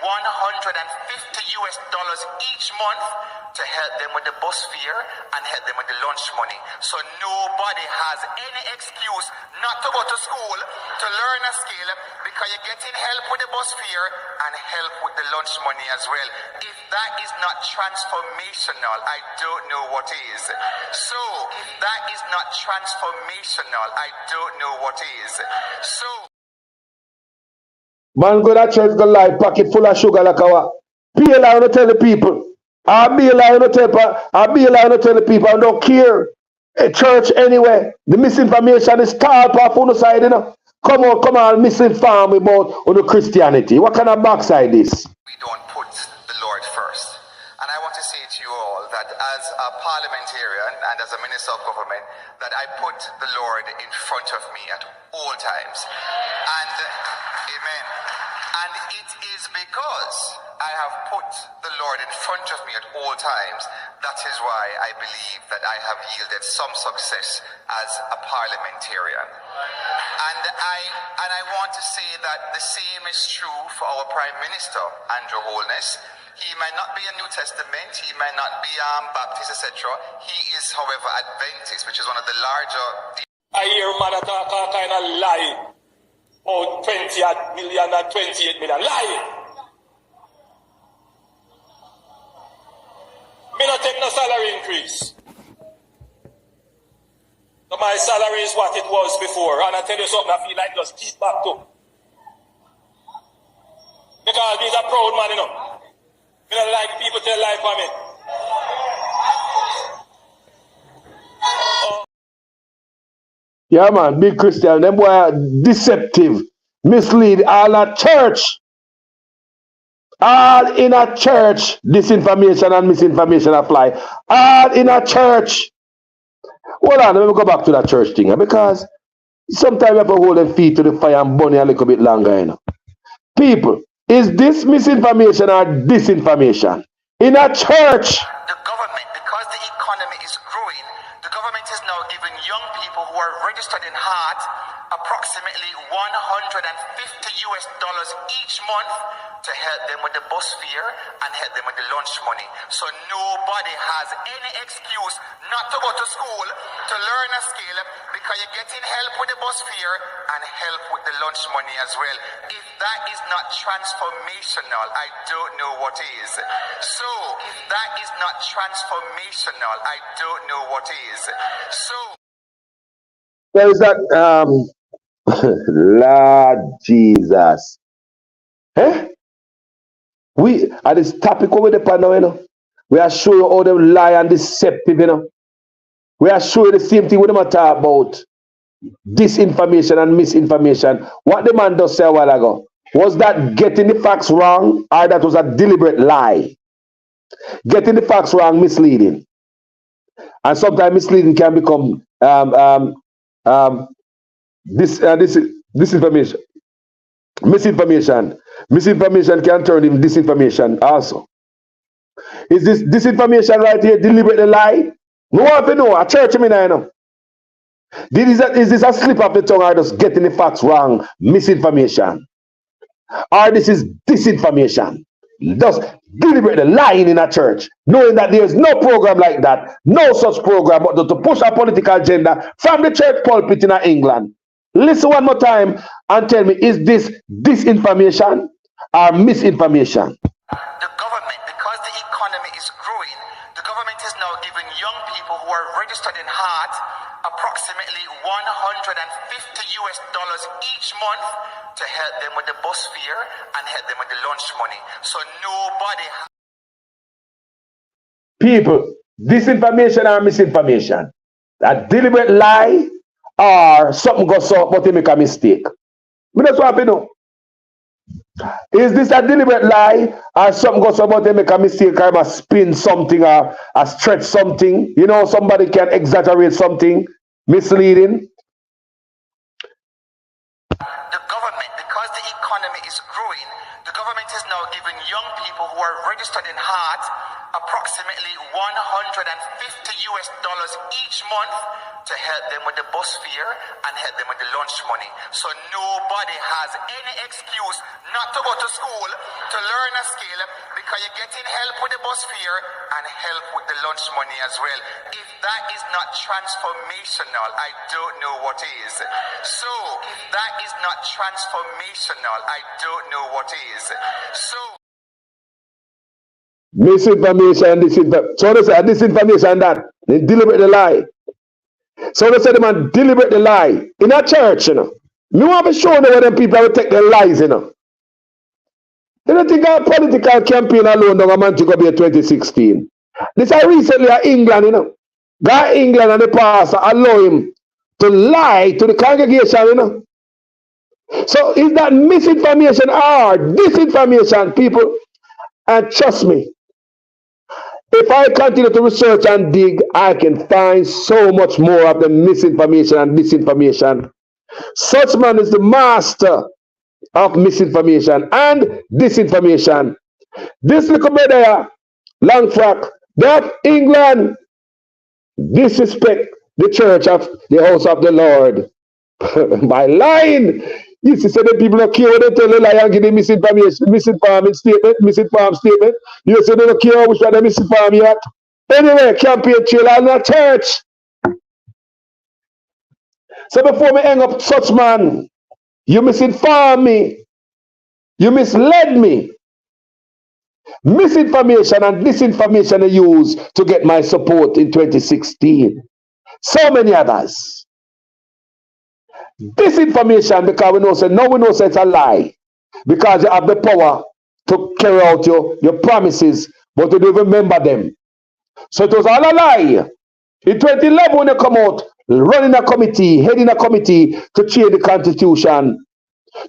each month to help them with the bus fare and help them with the lunch money. So nobody has any excuse not to go to school to learn a skill because you're getting help with the bus fare and help with the lunch money as well. If that is not transformational, I don't know what is. So if that is not transformational, I don't know what is. So
man go to church go lie pocket full of sugar like our. Be allowed to tell the people. I'll be allowed to tell the people I don't care. A church anyway. The misinformation is tall off on the side, Come on, misinform about on the Christianity. What kind of backside this?
we don't put the Lord first. And I want to say to you all that as as a parliamentarian and as a minister of government that I put the Lord in front of me at all times. And, amen. And it is because I have put the Lord in front of me at all times, that is why I believe that I have yielded some success as a parliamentarian. And I want to say that the same is true for our Prime Minister, Andrew Holness. He might not be a New Testament, he might not be Baptist, etc. He is, however, Adventist, which is one of the larger...
I hear man that kind of lie. Oh, 20 million and 28 million. Lie! Me not take no salary increase. So my salary is what it was before. And I tell you something, I feel like just keep back to. Because he's a proud man, you know. Me don't like people tell lie for me.
Yeah, man, big Christian. Them boy are deceptive, mislead all at church. All in a church, disinformation and misinformation apply. All in a church. Hold on, let me go back to that church thing. Because sometimes you have to hold them feet to the fire and burn it a little bit longer, you know. People, is this misinformation or disinformation? In a church.
The government, because the economy is growing, the government is now giving young people who are registered in heart approximately $150 each month to help them with the bus fare and help them with the lunch money. So nobody has any excuse not to go to school to learn a skill, because you're getting help with the bus fare and help with the lunch money as well. If that is not transformational, I don't know what is. So if that is not transformational, I don't know what is. So
There is that Lord Jesus. Eh? We at this topic over the panel, you know. We are showing you all them lie and deceptive, you know. We are showing the same thing we them talk about. Disinformation and misinformation. What the man does say a while ago. Was that getting the facts wrong, or that was a deliberate lie? Getting the facts wrong, misleading. And sometimes misleading can become disinformation. Misinformation can turn into disinformation also. Is this disinformation right here deliberately lie? No one to know. A church, I know. Is this a slip of the tongue, or just getting the facts wrong? Misinformation. Or this is disinformation. Just deliberately lying in a church, knowing that there is no program like that, no such program, but to push a political agenda from the church pulpit in England. Listen one more time and tell me, is this disinformation or misinformation?
the government, because the economy is growing, the government is now giving young people who are registered in heart approximately $150 each month to help them with the bus fare and help them with the lunch money. So nobody
People, disinformation or misinformation? A deliberate lie or something goes up but they make a mistake? But that's what I know. Is this a deliberate lie or something goes up but they make a mistake, or a spin something or a stretch something? You know, somebody can exaggerate something, misleading.
the government, because the economy is growing, the government is now giving young people who are registered in heart approximately $150 each month to help them with the bus fare and help them with the lunch money. So nobody has any excuse not to go to school to learn a skill, because you're getting help with the bus fare and help with the lunch money as well. If that is not transformational, I don't know what is. So if that is not transformational, I don't know what is. So
Misinformation, disinformation. So they say disinformation that they deliberately lie. So they say the man deliberately lie in a church, you know. Me want to show them where them people will take their lies, you know. They don't think our political campaign alone don't amount to go be a 2016. This is recently in England, you know. God England and the pastor allow him to lie to the congregation, you know. So is that misinformation or disinformation, people? And trust me, If I continue to research and dig, I can find so much more of the misinformation and disinformation. Such man is the master of misinformation and disinformation. This little brother here, long frock, that England disrespect the church of the house of the Lord by lying. You see, so the people don't care when they tell a lie and give the misinformation, misinformed statement. You say they don't care which one they misinform yet. Anyway, campaign trail in a church. So before me hang up such man, you misinform me. You misled me. Misinformation and disinformation are used to get my support in 2016. So many others. Disinformation because we know it's a lie. Because you have the power to carry out your promises, but you don't remember them. So it was all a lie. In 2011 when you come out, running a committee, heading a committee to change the constitution,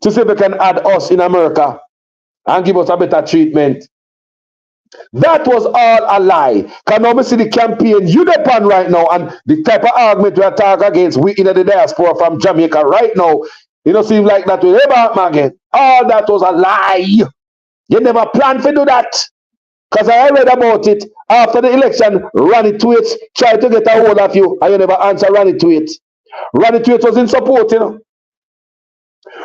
to see if they can add us in America and give us a better treatment. That was all a lie. Can now see the campaign you depend right now and the type of argument we attack against we in the diaspora from Jamaica right now. You don't seem like that will ever happen again. All that was a lie. You never planned to do that. Because I read about it after the election, Ronnie Tweets tried to get a hold of you and you never answer Ronnie Tweets. Ronnie Tweets was in support, you know.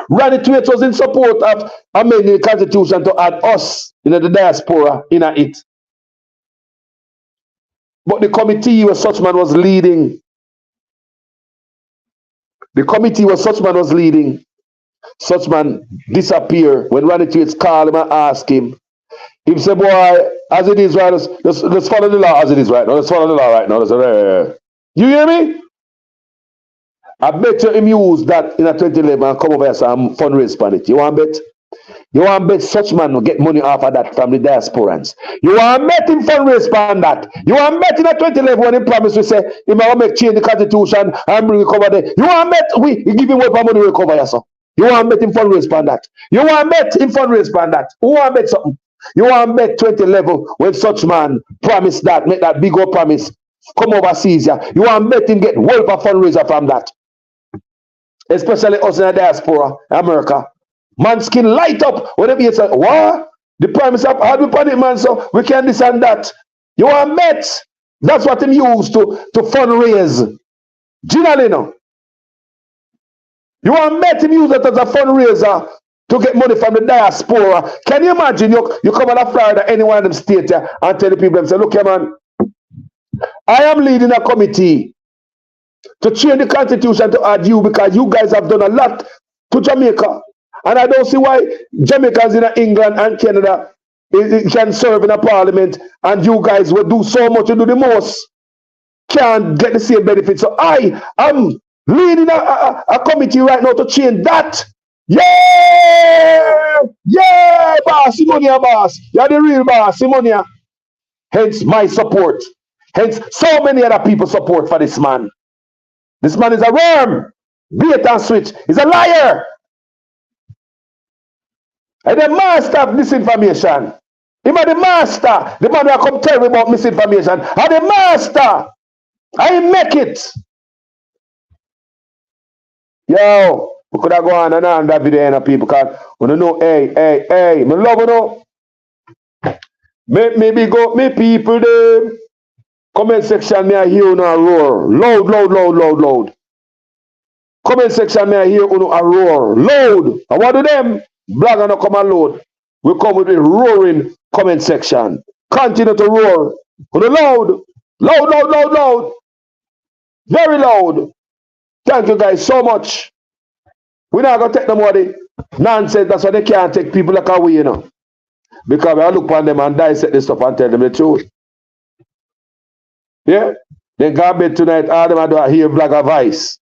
Ronnie Tweets was in support of amending the constitution to add us in the diaspora in it. But the committee where such man was leading, such man disappeared when Ronnie Tweets called him and asked him. He said, boy, as it is right, let's follow the law as it is right now. Let's follow the law right now. You hear me? I bet you him use that in a 2011 and come over here and fundraise on it. You want to bet? You want to bet such man will get money off of that from the diasporans. You want to bet him fundraise on that. You want to bet in a 2011 when he promised we say he might make change the constitution and bring recover there. You want to bet we give him what money to recover yourself. You want to bet him fundraise on that. You want to bet him fundraise on that. Who want to bet something? You want to bet 2011 when such man promised that, make that big old promise, come overseas. Yeah. You want to bet him get wealth of fundraiser from that. Especially us in the diaspora, America. Man skin light up whenever you say, what? The promise of how we put it, man, so we can this and that. You want to bet? That's what him used to fundraise. Generally, no. You want to bet him use it as a fundraiser to get money from the diaspora. Can you imagine you come out of Florida, any one of them state and tell the people and say, look here, man, I am leading a committee to change the constitution to add you because you guys have done a lot to Jamaica. And I don't see why Jamaicans in England and Canada can serve in a parliament and you guys will do so much and do the most. Can't get the same benefits. So I am leading a committee right now to change that. Yeah! Yeah, boss, Simonia, boss. You're the real boss, Simonia. Hence my support. Hence so many other people support for this man. This man is a worm. Bait and switch. He's a liar. And the master of misinformation. Him are the master. The man who come tell me about misinformation. And the master. I make it. Yo. We could have gone on that video and people because we don't know, hey, me love you know. Maybe go, me people there. Comment section, me I hear you a roar. Loud. Comment section, me I hear you a roar. Loud. And what do them? Blog and come and load. We come with a roaring comment section. Continue to roar. Loud. Very loud. Thank you guys so much. We're not going to take them more the nonsense. That's why they can't take people like we, you know. Because I look upon them and dissect this stuff and tell them the truth. Yeah? They got bed tonight, all them do I hear black advice.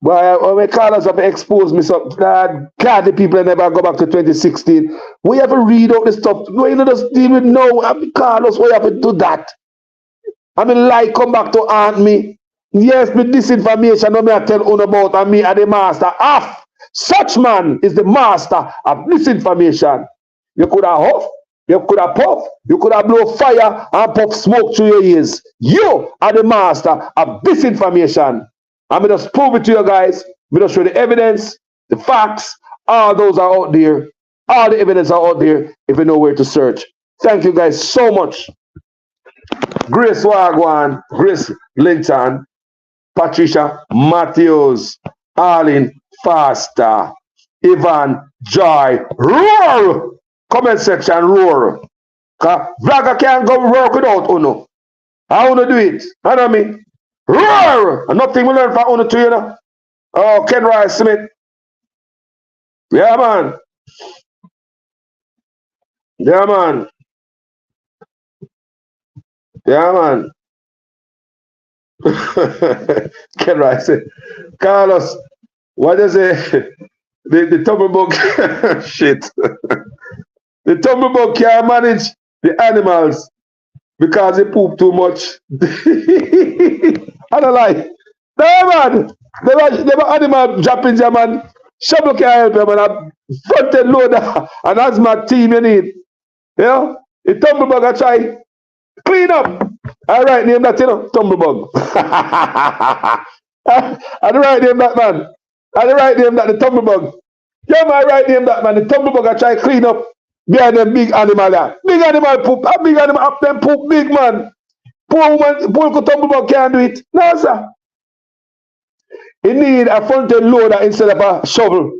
But when we call us up to expose me, so God, the people never go back to 2016. We have to read out the stuff. We don't just deal with no, Carlos, we have to do that. I mean, lie come back to haunt me. Yes, with disinformation, no me I tell on about and me are the master of. Such man is the master of misinformation. You could have hope You could have puff. You could have blow fire and puff smoke through your ears. You are the master of disinformation. I'm going to prove it to you guys. I'm going to show the evidence, the facts. All those are out there. All the evidence are out there if you know where to search. Thank you guys so much. Grace Wagwan, Grace Linton, Patricia Matthews, Arlene Faster, Ivan Joy, roar! Comment section, roar. Vlogger can't go work without Uno. How Uno do it? You know what I mean? Roar! And nothing we learn from Uno too, you know. Oh, Ken Rice Smith. Yeah, man. Yeah, man. Yeah, man. Ken Rice. Carlos, what is it? The tumblebug shit. The tumblebug can't manage the animals because they poop too much. I don't like. No, man. They animal dropping there, man. Shovel can't help them, man. A front-end loader and asthma team you need. You know? The tumblebug I try clean up. I right name that, you know, tumblebug. I the right name that, man. I the right name that, the tumblebug. Yeah, my right name that, man. The tumblebug I try clean up behind them big animal there. Big animal poop. A big animal up them poop big, man. Poor woman, poor tumblebug can't do it. No, sir. You need a front-end loader instead of a shovel.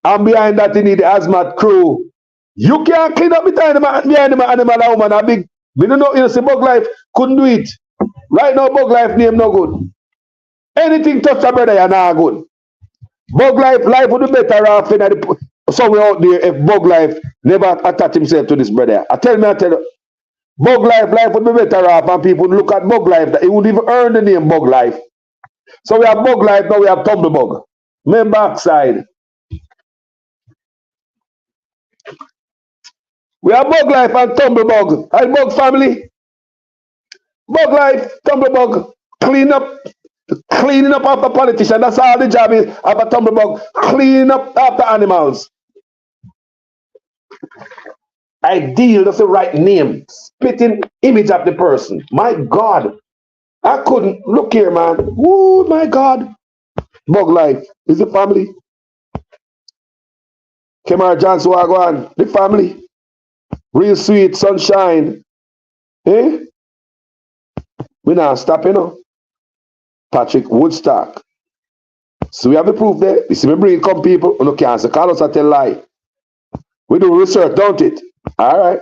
And behind that, you need the hazmat crew. You can't clean up behind the animal, woman. A big, we don't know, you know, say Bug Life couldn't do it. Right now, Bug Life name no good. Anything touch a brother, you're not good. Bug Life would be better off in somewhere out there if Bug Life never attach himself to this brother. I tell you, Bug Life would be better off, and people would look at Bug Life that he would even earn the name Bug Life. So we have Bug Life, now we have Tumblebug. Main backside. We have Bug Life and Tumblebug. And Bug family. Bug Life, Tumblebug, cleaning up after politicians. That's all the job is of a Tumblebug. Cleaning up after animals. Ideal, that's the right name. Spitting image of the person. My God. I couldn't. Look here, man. Oh, my God. Bug Life. Is the family? Kemar Johnson Wagwan. The family. Real sweet, sunshine. Eh? We now stop, you know. Patrick Woodstock. So we have the proof there. You see me bring come people. No cancer. Carlos I tell lie. We do research, don't it? All right.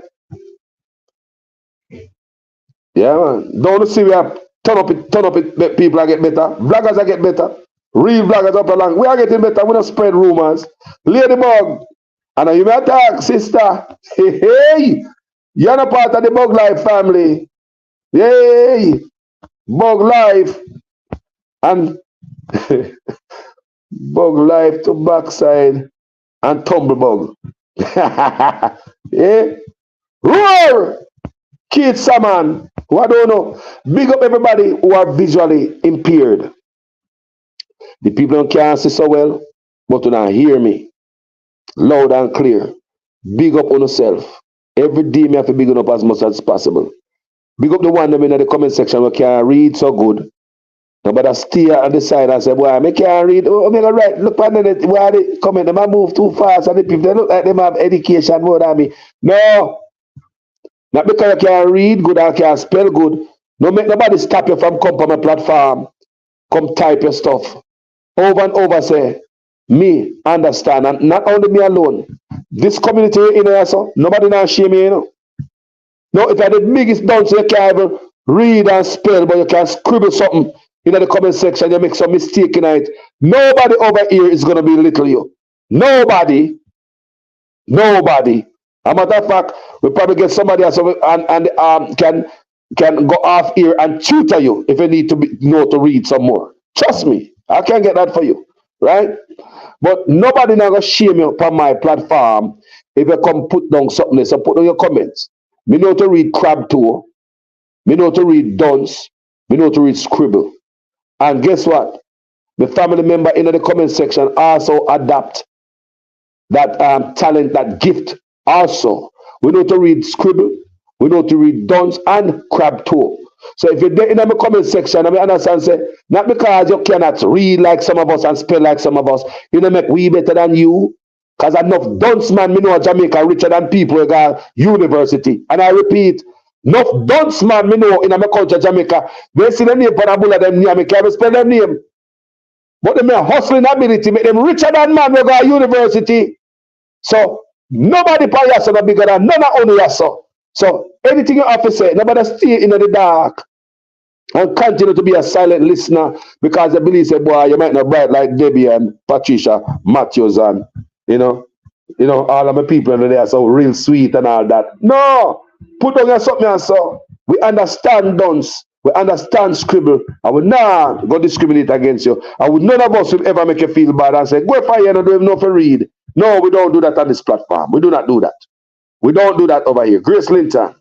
Yeah, man. Don't see we have turn up it, people are get better. Vloggers are get better. Real vloggers up along. We are getting better. We don't spread rumors. Ladybug. And you may attack, sister. Hey, you're not part of the Bug Life family. Yay! Bug Life. And Bug Life to backside and Tumblebug. Yeah? Roar! Keith Saman. Who I don't know. Big up everybody who are visually impaired. The people don't can't see so well, but do not hear me. Loud and clear. Big up on yourself. Every day me have to big up as much as possible. Big up the one that in the comment section who can read so good. Nobody steer on the side and say, boy, I can't read. Oh, I right. Look at it. Why they comment? They might move too fast and the people they look like them have education more than me. No. Not because you can read good and can spell good. No make nobody stop you from come on my platform. Come type your stuff. Over and over say, me understand. And not only me alone. This community in here, so nobody now shame me, you know. No, if you're the biggest dunce, you can't even read and spell, but you can scribble something in the comment section, you make some mistake in it. Nobody over here is going to belittle you. Nobody. Nobody. As a matter of fact, we probably get somebody else and can go off here and tutor you if you need to know to read some more. Trust me, I can get that for you, right? But nobody now going to shame you upon my platform if you come put down something. So put down your comments. Me know to read crab too. Me know to read dunce. Me know to read scribble. And guess what? The family member in the comment section also adapt that talent, that gift also. We know to read scribble. We know to read dunce and crab toe. So if you're there in the comment section, I mean, understand, say, not because you cannot read like some of us and spell like some of us, you know, make we better than you. Because enough dunce man, me know Jamaica richer than people who got university. And I repeat, enough dunce man, me know in my country, Jamaica, they see the name for the bullet, them name, I can't spell their name. But they may hustling ability, make them richer than man who got university. So nobody probably has no bigger than none of only us. So anything you have to say, nobody stay in the dark and continue to be a silent listener because they believe say, boy, you might not bright like Debbie and Patricia, Matthews and you know, all of my people in there so real sweet and all that. No, put on your something and so we understand dunce, we understand scribble, I will not go discriminate against you. I would none of us will ever make you feel bad and say, go for you and don't even know to read. No, we don't do that on this platform. We do not do that. We don't do that over here. Grace Linton.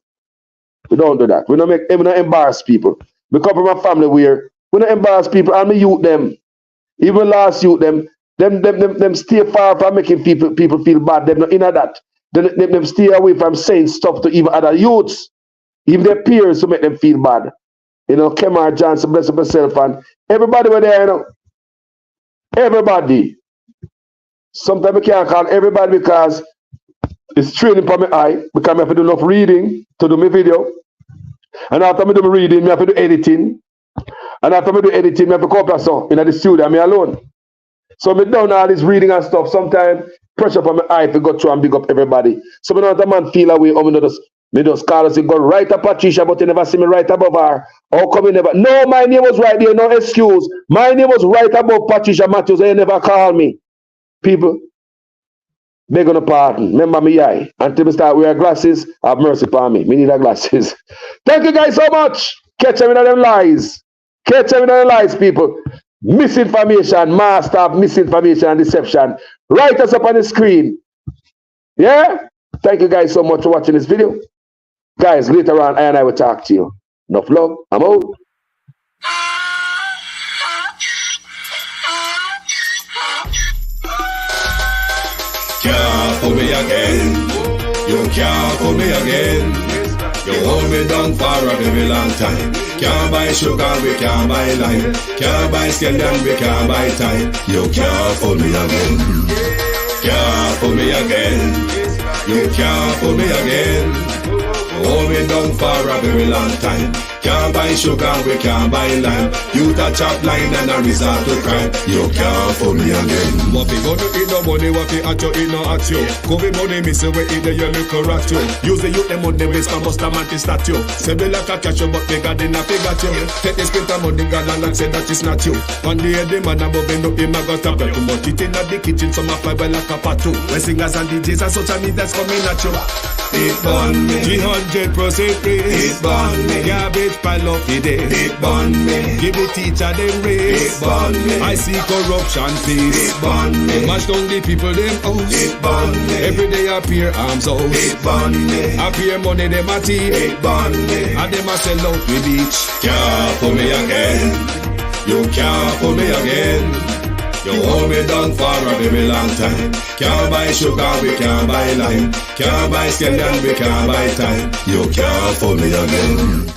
We don't do that. We don't embarrass people. We come from a family where we don't embarrass people and we youth them. Even last youth them stay far from making people feel bad. Them not in that. Them stay away from saying stuff to even other youths. Even their peers to make them feel bad. You know, Kemar Johnson, bless himself, and everybody were there, you know. Everybody. Sometimes I can't call everybody because it's training for my eye, because I have to do enough reading to do my video. And after I do my reading, I have to do editing. And after I do editing, I have to come up so in the studio, I'm alone. So I done all this reading and stuff. Sometimes pressure for my eye to go through and big up everybody. So I don't have man feel away. Me just call us and go right to Patricia, but you never see me right above her. How come you never? No, my name was right there, no excuse. My name was right above Patricia Matthews, and you never call me. People, they're gonna pardon. Remember me eye. Until we start wearing glasses, have mercy upon me. Me need the glasses. Thank you guys so much. Catch them in them lies. Catch them in them lies, people. Misinformation, master of misinformation and deception. Write us up on the screen. Yeah? Thank you guys so much for watching this video. Guys, later on, I will talk to you. Enough love. I'm out.
Can't fool me again. You can't fool me again. You hold me down for a very long time. Can't buy sugar, we can't buy lime. Can't buy scallion, we can't buy time. You can't fool me again. Can't fool me again. You can't fool me again. Hold me down for a very long time. Can't buy sugar, we can't buy lime. You touch up line and a resort to crime. You can't fool me again. What we gonna eat no money, what we at you, eat no at you. Covid money, miss away, eat the yellow correct you. Use the youth, the money, waste for most of the statue. Say be like a catch you, but they got in a figure you. Take the spit of money, got and say that it's not you. One day the man above end up him, I got a black. But it in the kitchen, some of my well like a patu. When singers and DJs and social media's coming at you. It burn me 300% raise. It burn me garbage pile up the day. It burn me give the teacher them raise. It burn me I see corruption please. It burn me mash down the people them house. It burn me every day appear arms out. It burn me appear money them a thief. It burn me and them a sell out with each. Can't fool me again. You can't fool me again. You hold me down for a very long time. Can't buy sugar, we can't buy lime. Can't buy scallion, we can't buy time. You can't fool me again.